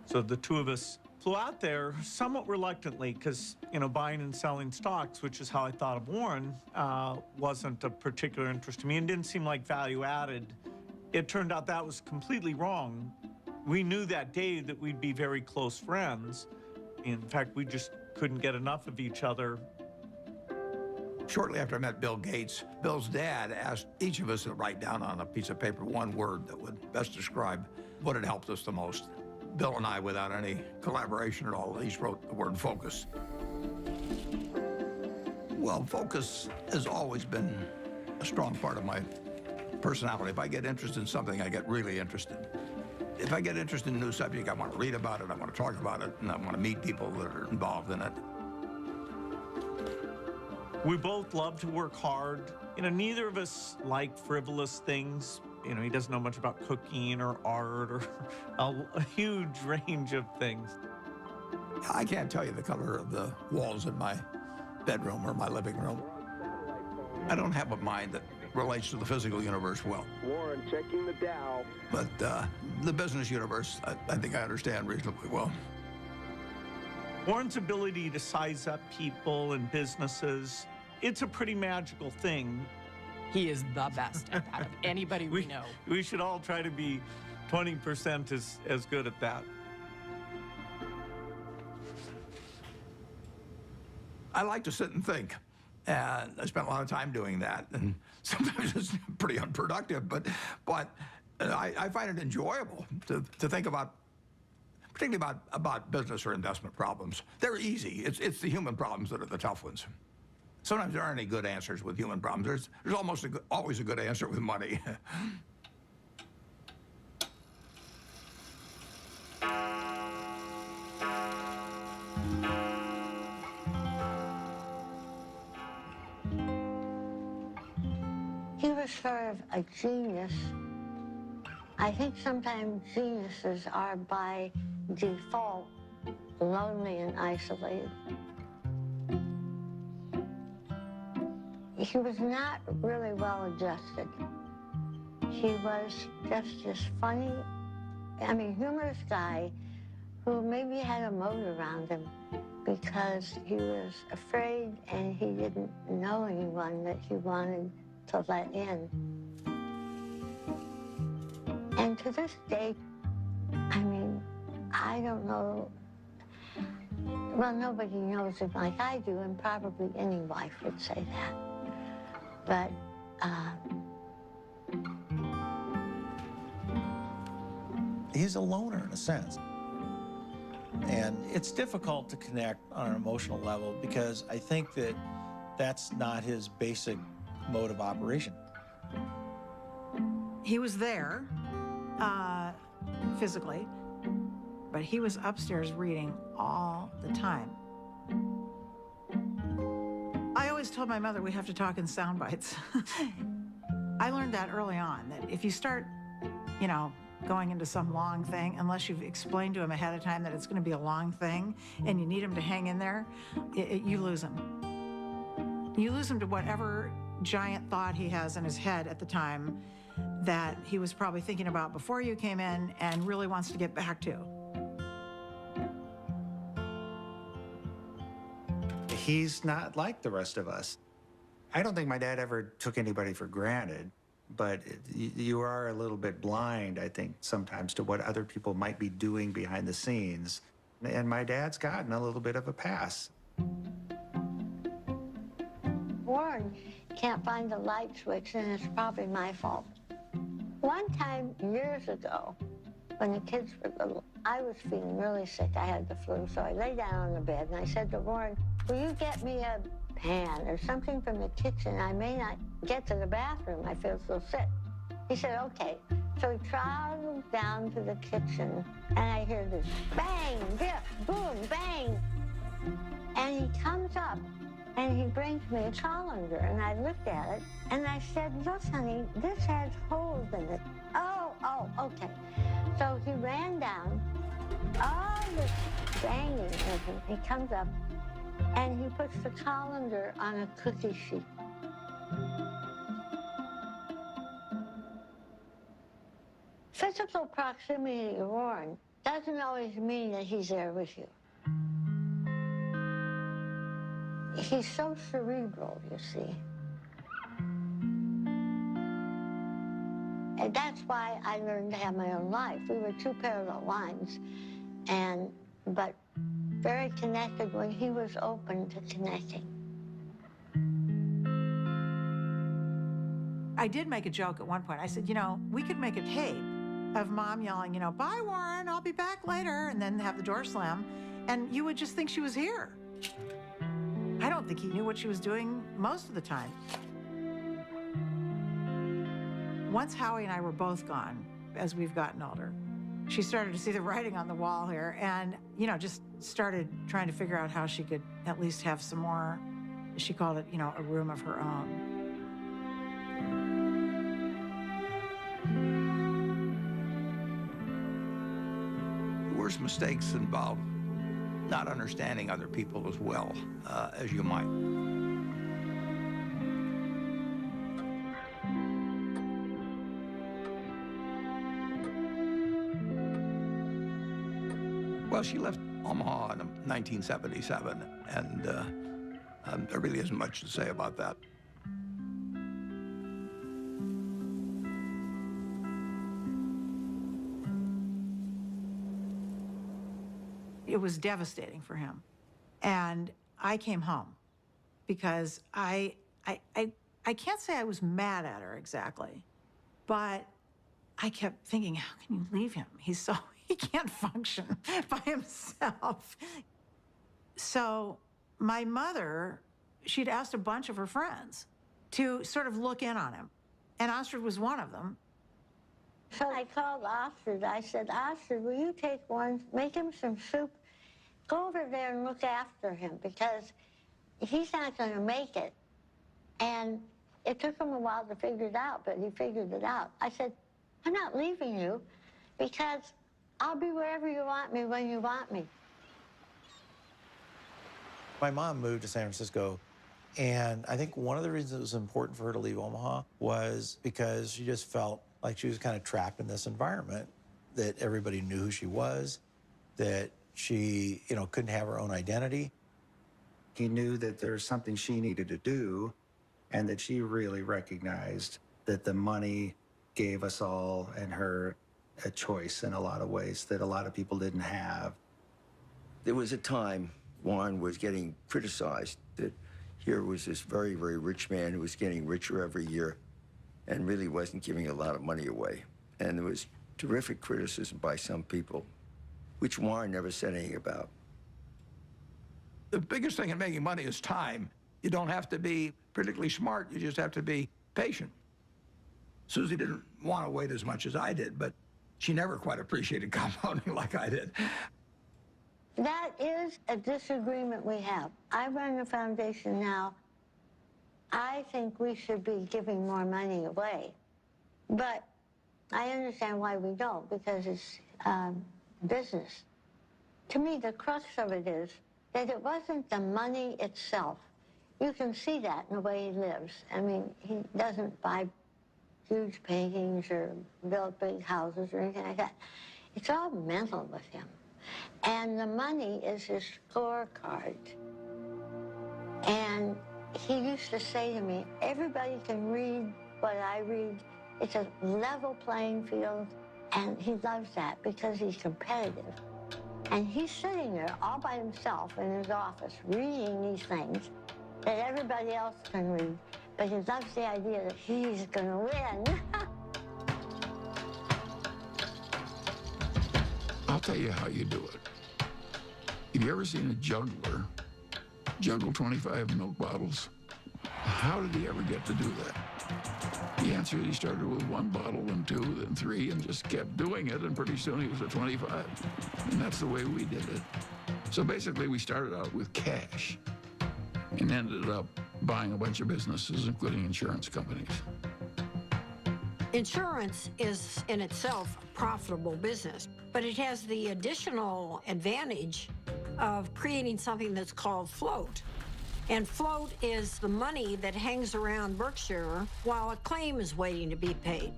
So the two of us flew out there somewhat reluctantly because, you know, buying and selling stocks, which is how I thought of Warren, wasn't of particular interest to me and didn't seem like value added. It turned out that was completely wrong. We knew that day that we'd be very close friends. In fact, we just couldn't get enough of each other. Shortly after I met Bill Gates, Bill's dad asked each of us to write down on a piece of paper one word that would best describe what had helped us the most. Bill and I, without any collaboration at all, each wrote the word focus. Well, focus has always been a strong part of my personality. If I get interested in something, I get really interested. If I get interested in a new subject, I want to read about it, I want to talk about it, and I want to meet people that are involved in it. We both love to work hard. You know, neither of us like frivolous things. You know, he doesn't know much about cooking or art or a huge range of things. I can't tell you the color of the walls in my bedroom or my living room. I don't have a mind that relates to the physical universe well. Warren checking the Dow. But the business universe, I think I understand reasonably well. Warren's ability to size up people and businesses, it's a pretty magical thing. He is the best at that of anybody we know. We should all try to be 20% as good at that. I like to sit and think. And I spent a lot of time doing that. And sometimes it's pretty unproductive, but I find it enjoyable to think about, particularly about business or investment problems. They're easy. It's the human problems that are the tough ones. Sometimes there aren't any good answers with human problems. There's almost always a good answer with money. He was sort of a genius. I think sometimes geniuses are by default lonely and isolated. He was not really well adjusted. He was just this funny, humorous guy who maybe had a moat around him because he was afraid and he didn't know anyone that he wanted to let in. And to this day, I don't know, well, nobody knows him like I do, and probably any wife would say that. But, he's a loner in a sense. And it's difficult to connect on an emotional level because I think that that's not his basic mode of operation. He was there, physically, but he was upstairs reading all the time. I always told my mother we have to talk in sound bites. I learned that early on, that if you start, going into some long thing, unless you've explained to him ahead of time that it's going to be a long thing and you need him to hang in there, you lose him. You lose him to whatever giant thought he has in his head at the time that he was probably thinking about before you came in and really wants to get back to. He's not like the rest of us. I don't think my dad ever took anybody for granted, but you are a little bit blind, I think, sometimes to what other people might be doing behind the scenes. And my dad's gotten a little bit of a pass. Warren can't find the light switch, and it's probably my fault. One time, years ago, when the kids were little, I was feeling really sick. I had the flu, so I lay down on the bed, and I said to Warren, will you get me a pan or something from the kitchen? I may not get to the bathroom. I feel so sick. He said, okay. So he trotted down to the kitchen, and I hear this bang, biff, boom, bang. And he comes up, and he brings me a colander, and I looked at it, and I said, look, honey, this has holes in it. Oh, okay. So he ran down, all this banging with him. He comes up, and he puts the colander on a cookie sheet. Physical proximity to Warren doesn't always mean that he's there with you. He's so cerebral, you see. And that's why I learned to have my own life. We were two parallel lines, but very connected when he was open to connecting. I did make a joke at one point. I said, we could make a tape of Mom yelling, bye, Warren, I'll be back later, and then have the door slam, and you would just think she was here. I don't think he knew what she was doing most of the time. Once Howie and I were both gone, as we've gotten older, she started to see the writing on the wall here and, just started trying to figure out how she could at least have some more, she called it, a room of her own. The worst mistakes involve not understanding other people as well as you might. Well, she left Omaha in 1977, and there really isn't much to say about that. It was devastating for him. And I came home because I can't say I was mad at her exactly, but I kept thinking, how can you leave him? He can't function by himself. So my mother, she'd asked a bunch of her friends to sort of look in on him. And Ostrid was one of them. So I called Ostrid. I said, Ostrid, will you take one, make him some soup, go over there and look after him because he's not going to make it. And it took him a while to figure it out, but he figured it out. I said, I'm not leaving you because I'll be wherever you want me when you want me. My mom moved to San Francisco, and I think one of the reasons it was important for her to leave Omaha was because she just felt like she was kind of trapped in this environment, that everybody knew who she was, that she, couldn't have her own identity. He knew that there was something she needed to do, and that she really recognized that the money gave us all and her a choice in a lot of ways that a lot of people didn't have. There was a time Warren was getting criticized, that here was this very, very rich man who was getting richer every year and really wasn't giving a lot of money away. And there was terrific criticism by some people, which Warren never said anything about. The biggest thing in making money is time. You don't have to be particularly smart, you just have to be patient. Susie didn't want to wait as much as I did, but she never quite appreciated compounding like I did. That is a disagreement we have. I run a foundation now. I think we should be giving more money away. But I understand why we don't, because it's business. To me, the crux of it is that it wasn't the money itself. You can see that in the way he lives. I mean, he doesn't buy huge paintings or build big houses or anything like that. It's all mental with him. And the money is his scorecard. And he used to say to me, everybody can read what I read. It's a level playing field. And he loves that because he's competitive. And he's sitting there all by himself in his office reading these things that everybody else can read. But he loves the idea that he's going to win. I'll tell you how you do it. Have you ever seen a juggler juggle 25 milk bottles? How did he ever get to do that? The answer is he started with 1 bottle, then 2, then 3, and just kept doing it, and pretty soon he was at 25. And that's the way we did it. So basically, we started out with cash. and ended up buying a bunch of businesses, including insurance companies. Insurance is in itself a profitable business, but it has the additional advantage of creating something that's called float. And float is the money that hangs around Berkshire while a claim is waiting to be paid.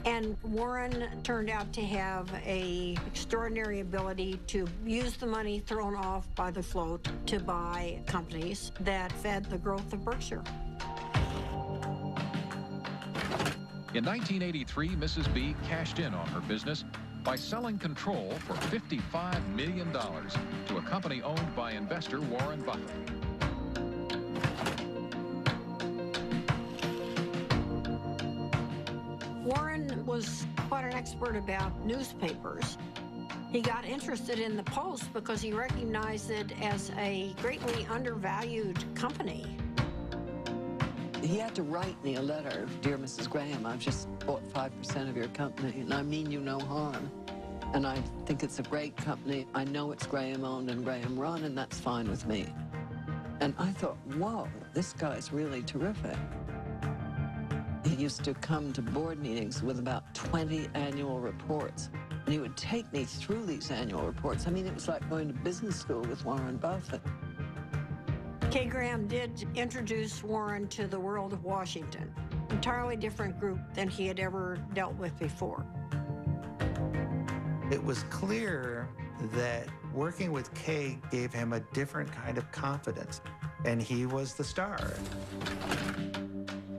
And Warren turned out to have an extraordinary ability to use the money thrown off by the float to buy companies that fed the growth of Berkshire. In 1983, Mrs. B cashed in on her business by selling control for $55 million to a company owned by investor Warren Buffett. Warren was quite an expert about newspapers. He got interested in the Post because he recognized it as a greatly undervalued company. He had to write me a letter. Dear Mrs. Graham, I've just bought 5% of your company, and I mean you no harm. And I think it's a great company. I know it's Graham-owned and Graham-run, and that's fine with me. And I thought, whoa, this guy's really terrific. He used to come to board meetings with about 20 annual reports. And he would take me through these annual reports. I mean, it was like going to business school with Warren Buffett. Kay Graham did introduce Warren to the world of Washington, entirely different group than he had ever dealt with before. It was clear that working with Kay gave him a different kind of confidence, and he was the star.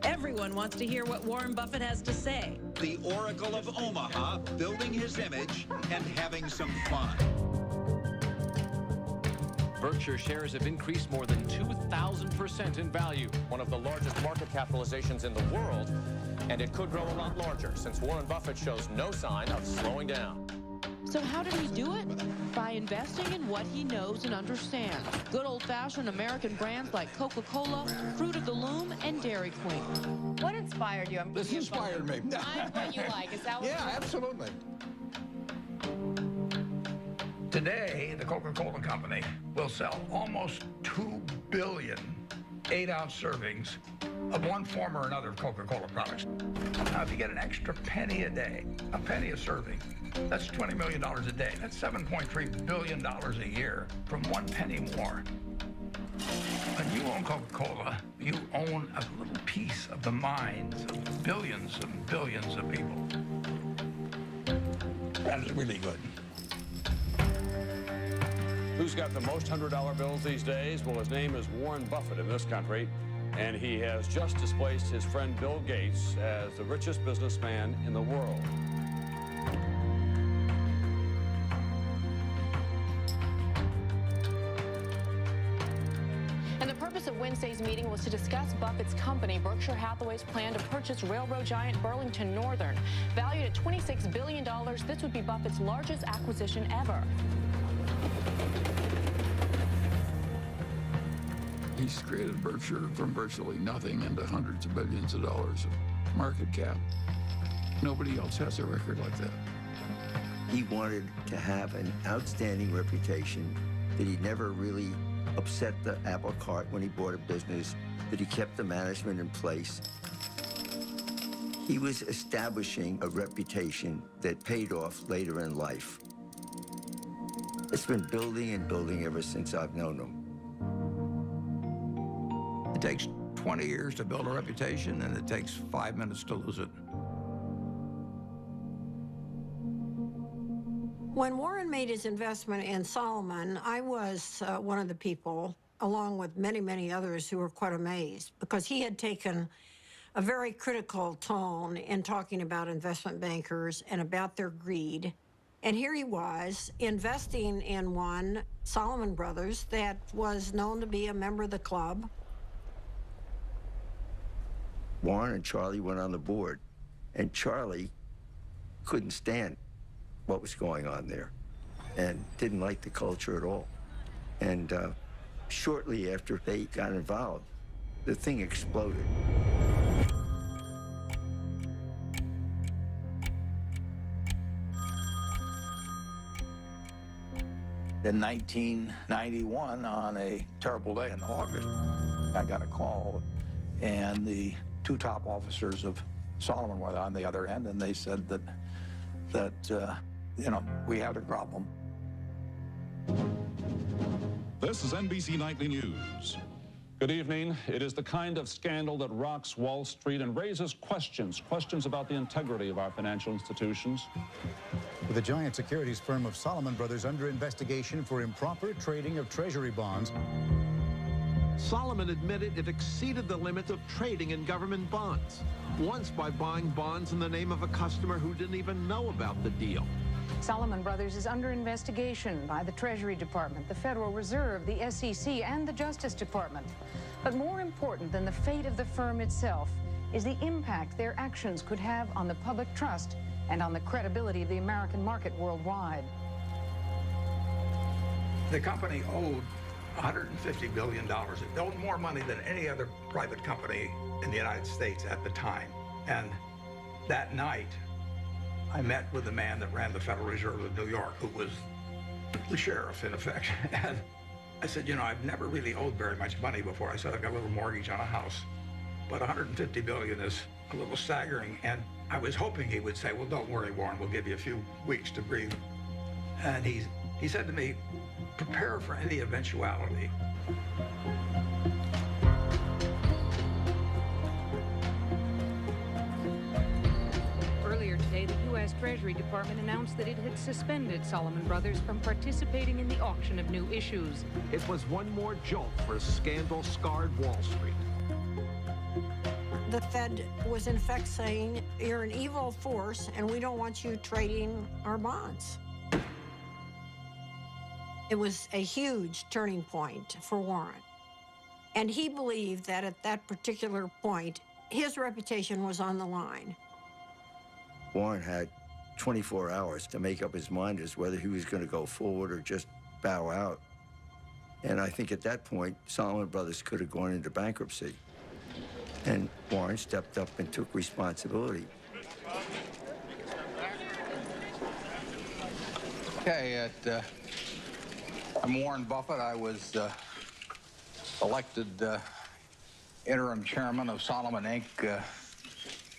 Everyone wants to hear what Warren Buffett has to say. The Oracle of Omaha, building his image and having some fun. Berkshire shares have increased more than 2,000% in value, one of the largest market capitalizations in the world, and it could grow a lot larger since Warren Buffett shows no sign of slowing down. So how did he do it? By investing in what he knows and understands. Good old-fashioned American brands like Coca-Cola, Fruit of the Loom, and Dairy Queen. What inspired you? This inspired me. Find what you like. Is that what Yeah, absolutely. Today, the Coca-Cola Company will sell almost 2 billion 8-ounce servings of one form or another of Coca-Cola products. Now, if you get an extra penny a day, a penny a serving, that's $20 million a day. That's $7.3 billion a year from 1 penny more. When you own Coca-Cola, you own a little piece of the minds of billions and billions of people. That is really good. Who's got the most $100 bills these days? Well, his name is Warren Buffett in this country, and he has just displaced his friend Bill Gates as the richest businessman in the world. And the purpose of Wednesday's meeting was to discuss Buffett's company, Berkshire Hathaway's plan to purchase railroad giant Burlington Northern. Valued at $26 billion, this would be Buffett's largest acquisition ever. He's created Berkshire from virtually nothing into hundreds of billions of dollars of market cap. Nobody else has a record like that. He wanted to have an outstanding reputation, that he never really upset the apple cart when he bought a business, that he kept the management in place. He was establishing a reputation that paid off later in life. It's been building and building ever since I've known him. It takes 20 years to build a reputation, and it takes 5 minutes to lose it. When Warren made his investment in Solomon, I was one of the people, along with many, many others, who were quite amazed because he had taken a very critical tone in talking about investment bankers and about their greed. And here he was investing in one, Solomon Brothers, that was known to be a member of the club. Warren and Charlie went on the board, and Charlie couldn't stand what was going on there and didn't like the culture at all. And shortly after they got involved, the thing exploded. In 1991, on a terrible day in August, I got a call, and the two top officers of Solomon were on the other end, and they said that we had a problem. This is NBC Nightly News. Good evening. It is the kind of scandal that rocks Wall Street and raises questions about the integrity of our financial institutions. With the giant securities firm of Solomon Brothers under investigation for improper trading of Treasury bonds. Solomon admitted it exceeded the limit of trading in government bonds, once by buying bonds in the name of a customer who didn't even know about the deal. Solomon Brothers is under investigation by the Treasury Department, the Federal Reserve, the SEC, and the Justice Department. But more important than the fate of the firm itself is the impact their actions could have on the public trust and on the credibility of the American market worldwide. The company owed $150 billion. It owed more money than any other private company in the United States at the time. And that night, I met with the man that ran the Federal Reserve of New York, who was the sheriff, in effect. And I said, I've never really owed very much money before. I said, I've got a little mortgage on a house, but $150 billion is a little staggering. And I was hoping he would say, well, don't worry, Warren, we'll give you a few weeks to breathe. And he said to me, prepare for any eventuality. Earlier today, the U.S. Treasury Department announced that it had suspended Solomon Brothers from participating in the auction of new issues. It was one more jolt for a scandal-scarred Wall Street. The Fed was in fact saying, you're an evil force and we don't want you trading our bonds. It was a huge turning point for Warren. And he believed that at that particular point, his reputation was on the line. Warren had 24 hours to make up his mind as whether he was going to go forward or just bow out. And I think at that point, Solomon Brothers could have gone into bankruptcy. And Warren stepped up and took responsibility. Okay, I'm Warren Buffett. I was elected interim chairman of Solomon Inc. A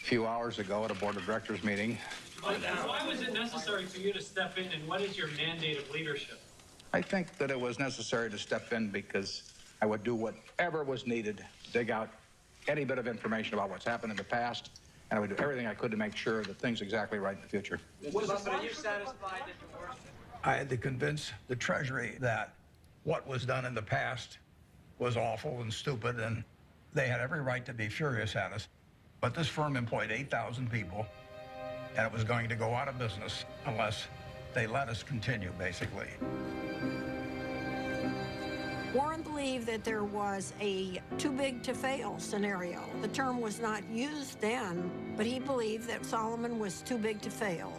few hours ago at a board of directors meeting. Why was it necessary for you to step in, and what is your mandate of leadership? I think that it was necessary to step in because I would do whatever was needed to dig out any bit of information about what's happened in the past, and I would do everything I could to make sure that things are exactly right in the future. Mr. Buffett, are you satisfied that the worst? I had to convince the Treasury that what was done in the past was awful and stupid, and they had every right to be furious at us. But this firm employed 8,000 people, and it was going to go out of business unless they let us continue, basically. Warren believed that there was a too big to fail scenario. The term was not used then, but he believed that Solomon was too big to fail.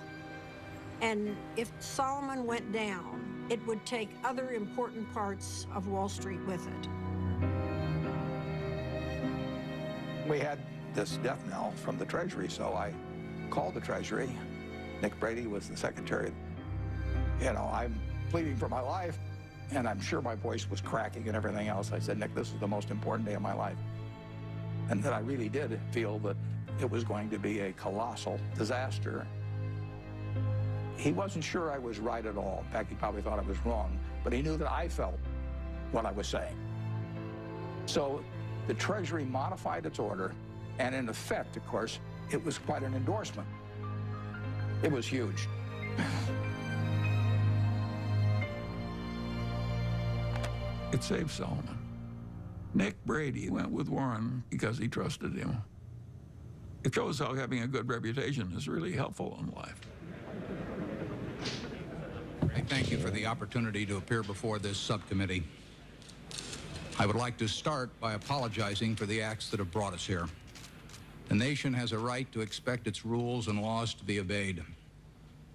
And if Solomon went down, it would take other important parts of Wall Street with it. We had this death knell from the Treasury, so I called the Treasury. Nick Brady was the secretary. I'm pleading for my life, and I'm sure my voice was cracking and everything else. I said, Nick, this is the most important day of my life. And that I really did feel that it was going to be a colossal disaster. He wasn't sure I was right at all. In fact, he probably thought I was wrong, but he knew that I felt what I was saying. So the Treasury modified its order, and in effect, of course, it was quite an endorsement. It was huge. It saved Solomon. Nick Brady went with Warren because he trusted him. It shows how having a good reputation is really helpful in life. I thank you for the opportunity to appear before this subcommittee. I would like to start by apologizing for the acts that have brought us here. The nation has a right to expect its rules and laws to be obeyed.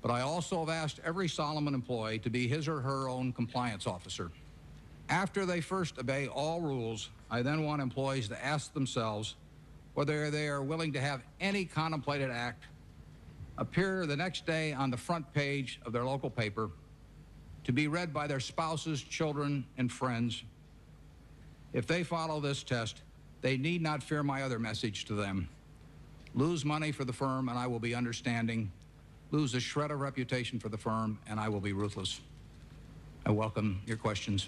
But I also have asked every Solomon employee to be his or her own compliance officer. After they first obey all rules, I then want employees to ask themselves whether they are willing to have any contemplated act appear the next day on the front page of their local paper to be read by their spouses, children, and friends. If they follow this test, they need not fear my other message to them. Lose money for the firm, and I will be understanding. Lose a shred of reputation for the firm, and I will be ruthless. I welcome your questions.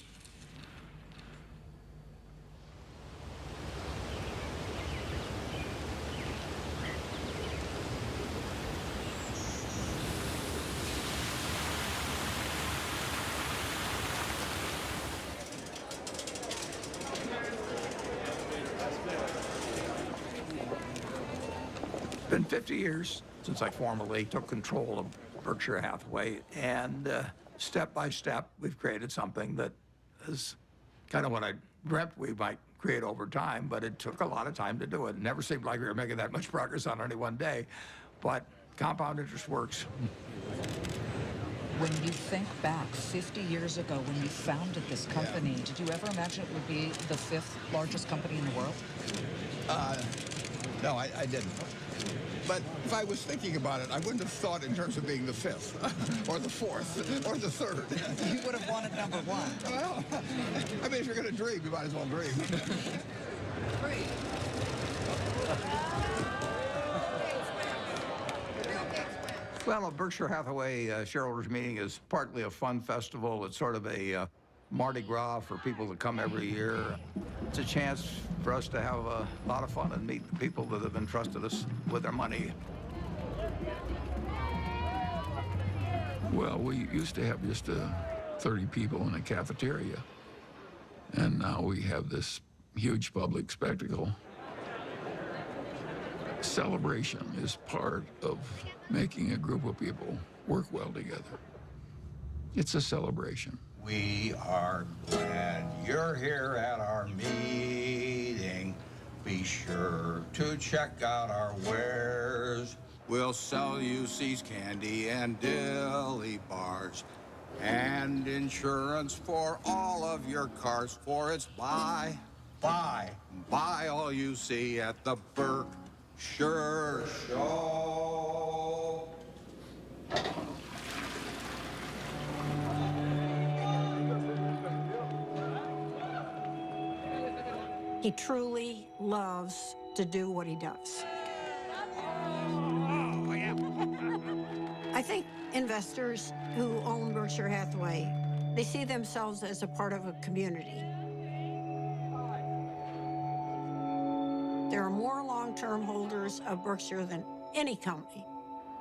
It's been 50 years since I formally took control of Berkshire Hathaway, and step by step, we've created something that is kind of what I dreamt we might create over time, but it took a lot of time to do it. It never seemed like we were making that much progress on any one day, but compound interest works. When you think back 50 years ago when you founded this company, did you ever imagine it would be the 5th largest company in the world? No, I didn't. But if I was thinking about it, I wouldn't have thought in terms of being the 5th, or the 4th, or the 3rd. You would have wanted number 1. Well, I mean, if you're going to dream, you might as well dream. Well, a Berkshire Hathaway shareholders meeting is partly a fun festival. It's sort of a Mardi Gras for people that come every year. It's a chance for us to have a lot of fun and meet the people that have entrusted us with their money. Well, we used to have just 30 people in a cafeteria, and now we have this huge public spectacle. Celebration is part of making a group of people work well together. It's a celebration. We are glad you're here at our meeting. Be sure to check out our wares. We'll sell you C's candy and dilly bars and insurance for all of your cars, for it's buy all you see at the Berkshire Show. He truly loves to do what he does. I think investors who own Berkshire Hathaway, they see themselves as a part of a community. There are more long-term holders of Berkshire than any company.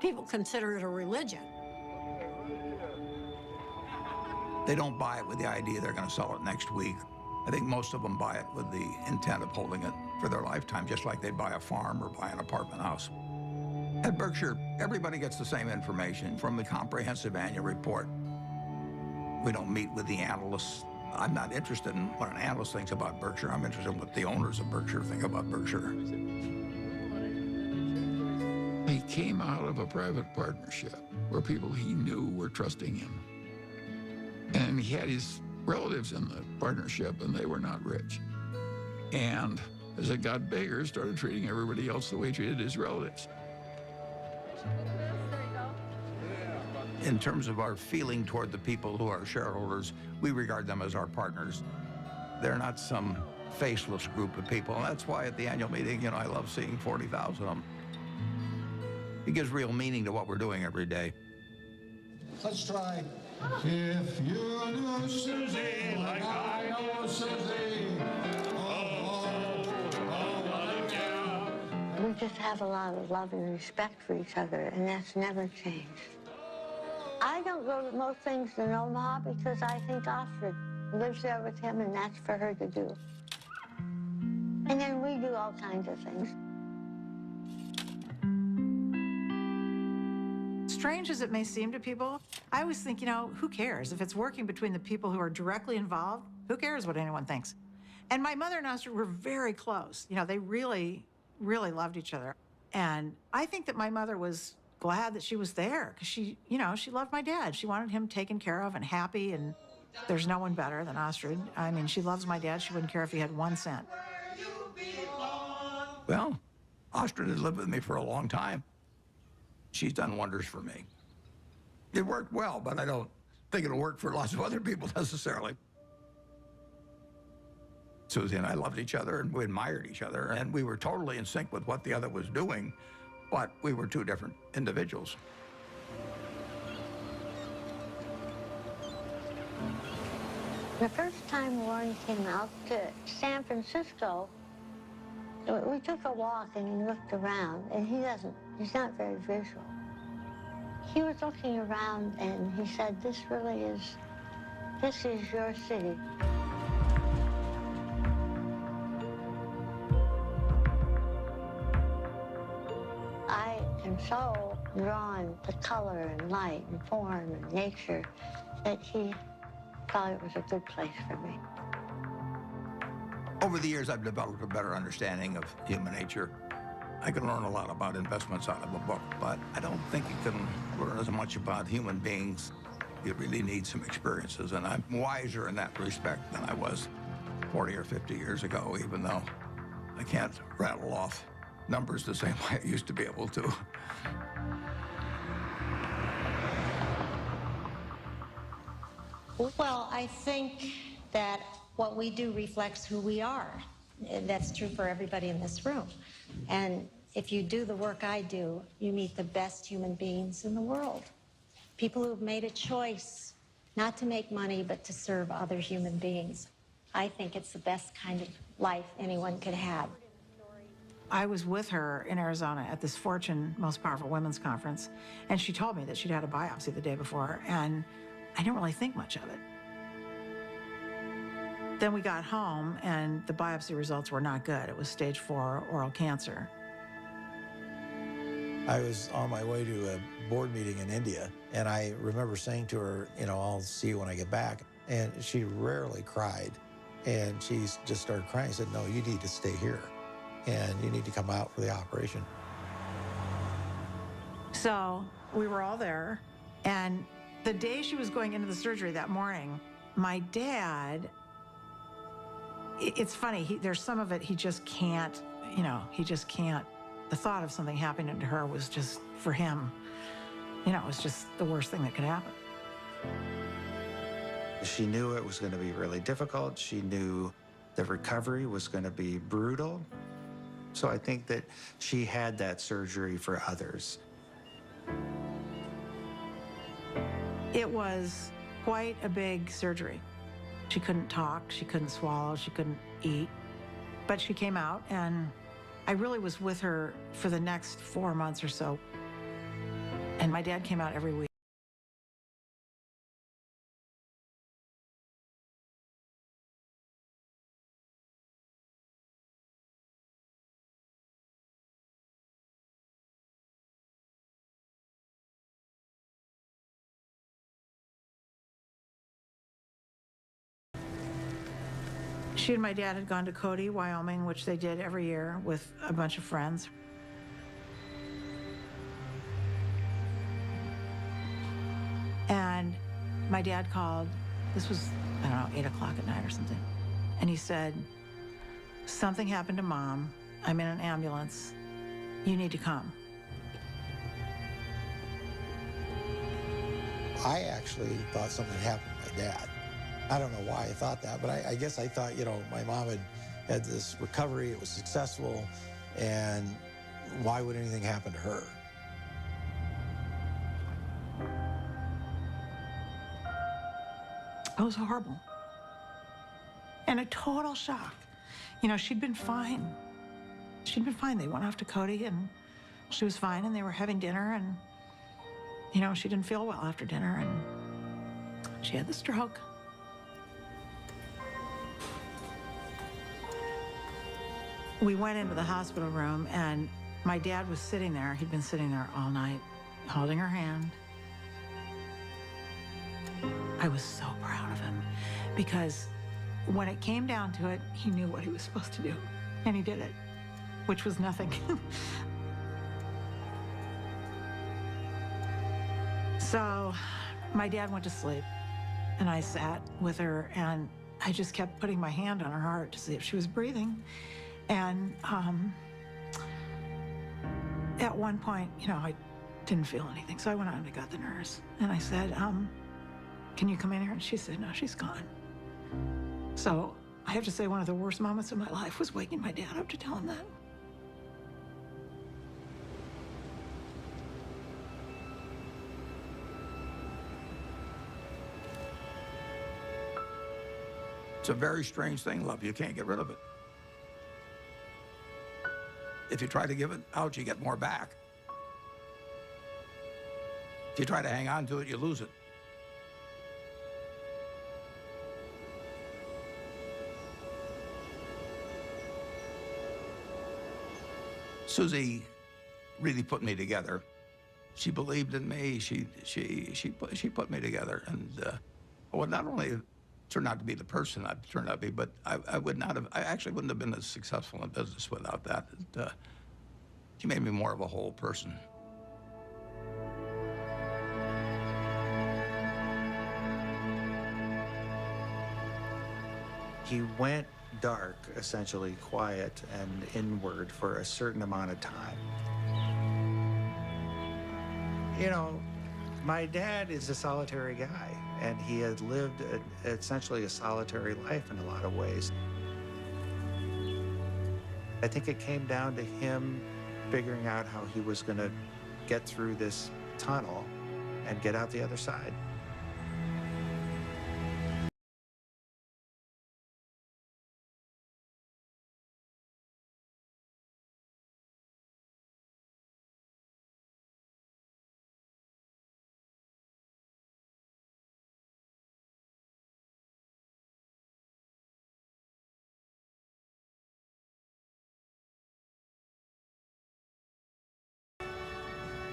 People consider it a religion. They don't buy it with the idea they're going to sell it next week. I think most of them buy it with the intent of holding it for their lifetime, just like they'd buy a farm or buy an apartment house. At Berkshire, everybody gets the same information from the comprehensive annual report. We don't meet with the analysts. I'm not interested in what an analyst thinks about Berkshire. I'm interested in what the owners of Berkshire think about Berkshire. He came out of a private partnership where people he knew were trusting him. And he had his relatives in the partnership, and they were not rich. And as it got bigger, started treating everybody else the way he treated his relatives. In terms of our feeling toward the people who are shareholders, we regard them as our partners. They're not some faceless group of people. And that's why at the annual meeting, you know, I love seeing 40,000 of them. It gives real meaning to what we're doing every day. Let's try. If you knew Susie like I know Susie, we just have a lot of love and respect for each other, and that's never changed. I don't go to most things in Omaha because I think Astrid lives there with him, and that's for her to do. And then we do all kinds of things. Strange as it may seem to people, I always think, you know, who cares? If it's working between the people who are directly involved, who cares what anyone thinks? And my mother and Astrid were very close. You know, they really, really loved each other. And I think that my mother was glad that she was there because she, you know, she loved my dad. She wanted him taken care of and happy, and there's no one better than Astrid. I mean, she loves my dad. She wouldn't care if he had 1 cent. Well, Astrid has lived with me for a long time. She's done wonders for me. It worked well, but I don't think it'll work for lots of other people necessarily. Susie and I loved each other, and we admired each other, and we were totally in sync with what the other was doing, but we were two different individuals. The first time Warren came out to San Francisco, we took a walk and he looked around, and he's not very visual. He was looking around and he said, this is your city. I am so drawn to color and light and form and nature that he thought it was a good place for me. Over the years, I've developed a better understanding of human nature. I can learn a lot about investments out of a book, but I don't think you can learn as much about human beings. You really need some experiences, and I'm wiser in that respect than I was 40 or 50 years ago, even though I can't rattle off numbers the same way I used to be able to. Well, I think that what we do reflects who we are. That's true for everybody in this room. And if you do the work I do, you meet the best human beings in the world. People who've made a choice not to make money, but to serve other human beings. I think it's the best kind of life anyone could have. I was with her in Arizona at this Fortune Most Powerful Women's Conference, and she told me that she'd had a biopsy the day before, and I didn't really think much of it. Then we got home, and the biopsy results were not good. It was stage 4 oral cancer. I was on my way to a board meeting in India, and I remember saying to her, you know, I'll see you when I get back. And she rarely cried, and she just started crying. I said, no, you need to stay here, and you need to come out for the operation. So we were all there, and the day she was going into the surgery that morning, my dad, it's funny, there's some of it he just can't, you know, he just can't. The thought of something happening to her was just, for him, you know, it was just the worst thing that could happen. She knew it was going to be really difficult. She knew the recovery was going to be brutal. So I think that she had that surgery for others. It was quite a big surgery. She couldn't talk, she couldn't swallow, she couldn't eat. But she came out, and I really was with her for the next 4 months or so. And my dad came out every week. She and my dad had gone to Cody, Wyoming, which they did every year with a bunch of friends. And my dad called, this was, I don't know, 8 o'clock at night or something. And he said, something happened to Mom. I'm in an ambulance. You need to come. I actually thought something happened to my dad. I don't know why I thought that, but I guess I thought, you know, my mom had this recovery, it was successful, and why would anything happen to her? It was horrible. And a total shock. You know, she'd been fine. She'd been fine. They went off to Cody, and she was fine, and they were having dinner, and, you know, she didn't feel well after dinner, and she had the stroke. We went into the hospital room, and my dad was sitting there. He'd been sitting there all night, holding her hand. I was so proud of him, because when it came down to it, he knew what he was supposed to do, and he did it, which was nothing. So my dad went to sleep, and I sat with her, and I just kept putting my hand on her heart to see if she was breathing. And at one point, you know, I didn't feel anything. So I went out and I got the nurse. And I said, can you come in here? And she said, no, she's gone. So I have to say one of the worst moments of my life was waking my dad up to tell him that. It's a very strange thing, love. You can't get rid of it. If you try to give it out, you get more back. If you try to hang on to it, you lose it. Susie really put me together. She believed in me. She put me together, and well, not only turned out to be the person I turned out to be, but I actually wouldn't have been as successful in business without that. She made me more of a whole person. He went dark, essentially quiet and inward for a certain amount of time. You know, my dad is a solitary guy, and he had lived essentially a solitary life in a lot of ways. I think it came down to him figuring out how he was going to get through this tunnel and get out the other side.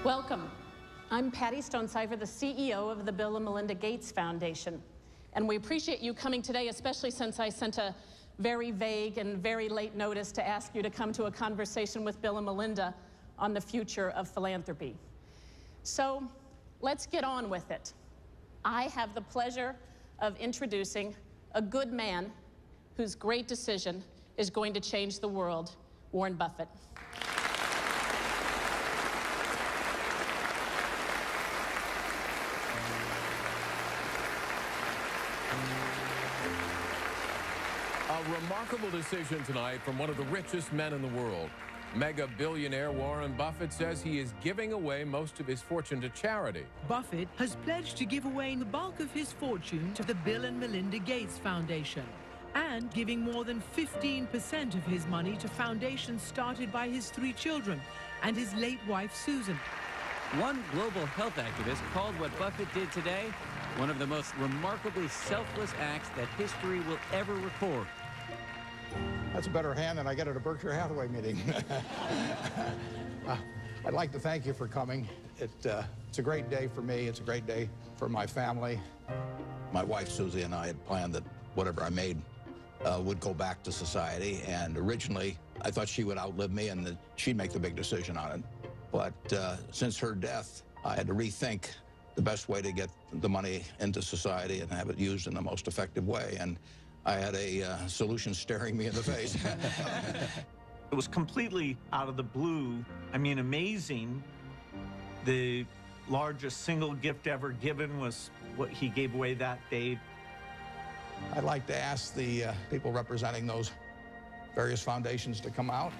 Welcome. I'm Patty Stonecipher, the CEO of the Bill and Melinda Gates Foundation. And we appreciate you coming today, especially since I sent a very vague and very late notice to ask you to come to a conversation with Bill and Melinda on the future of philanthropy. So let's get on with it. I have the pleasure of introducing a good man whose great decision is going to change the world, Warren Buffett. A remarkable decision tonight from one of the richest men in the world. Mega billionaire Warren Buffett says he is giving away most of his fortune to charity. Buffett has pledged to give away the bulk of his fortune to the Bill and Melinda Gates Foundation and giving more than 15% of his money to foundations started by his 3 children and his late wife, Susan. One global health activist called what Buffett did today one of the most remarkably selfless acts that history will ever record. That's a better hand than I get at a Berkshire Hathaway meeting. I'd like to thank you for coming. It's a great day for me. It's a great day for my family. My wife, Susie, and I had planned that whatever I made would go back to society. And originally, I thought she would outlive me and that she'd make the big decision on it. But since her death, I had to rethink the best way to get the money into society and have it used in the most effective way. And I had a solution staring me in the face. It was completely out of the blue. I mean, amazing. The largest single gift ever given was what he gave away that day. I'd like to ask the people representing those various foundations to come out.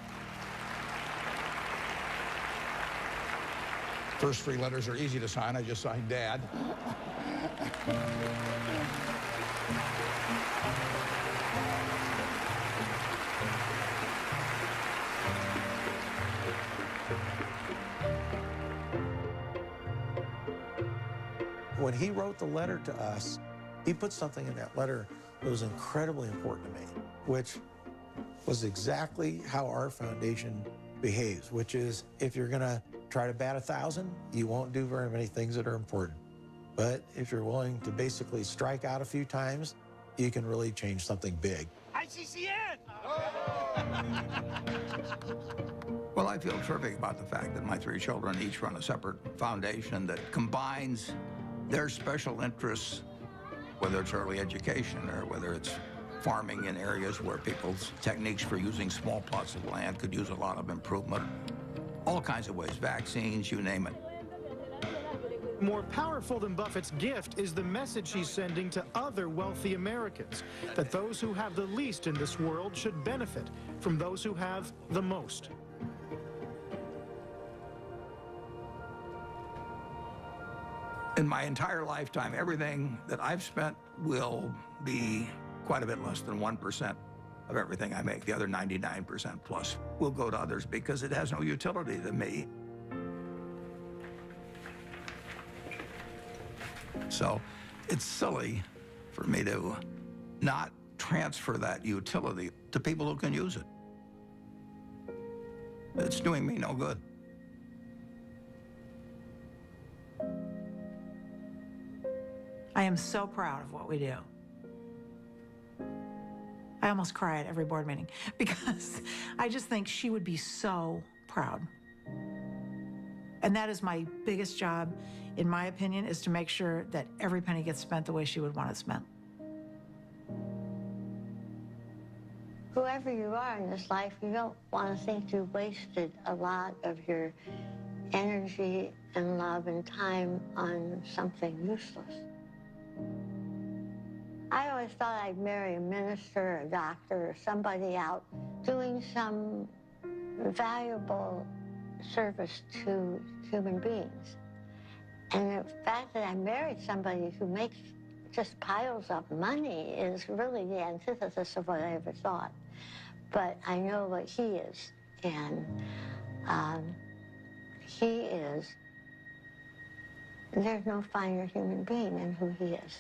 First 3 letters are easy to sign. I just signed Dad. When he wrote the letter to us, he put something in that letter that was incredibly important to me, which was exactly how our foundation behaves, which is if you're going to try to bat 1,000, you won't do very many things that are important. But if you're willing to basically strike out a few times, you can really change something big. ICCN! Well, I feel terrific about the fact that my 3 children each run a separate foundation that combines their special interests, whether it's early education or whether it's farming in areas where people's techniques for using small plots of land could use a lot of improvement. All kinds of ways, vaccines, you name it. more powerful than Buffett's gift is the message he's sending to other wealthy Americans, that those who have the least in this world should benefit from those who have the most. In my entire lifetime, everything that I've spent will be quite a bit less than 1% of everything I make. The other 99% plus will go to others because it has no utility to me. So it's silly for me to not transfer that utility to people who can use it. It's doing me no good. I am so proud of what we do. I almost cry at every board meeting because I just think she would be so proud. And that is my biggest job, in my opinion, is to make sure that every penny gets spent the way she would want it spent. Whoever you are in this life, you don't want to think you wasted a lot of your energy and love and time on something useless. I always thought I'd marry a minister or a doctor or somebody out doing some valuable service to human beings. And the fact that I married somebody who makes just piles of money is really the antithesis of what I ever thought. But I know what he is, and he is, there's no finer human being than who he is.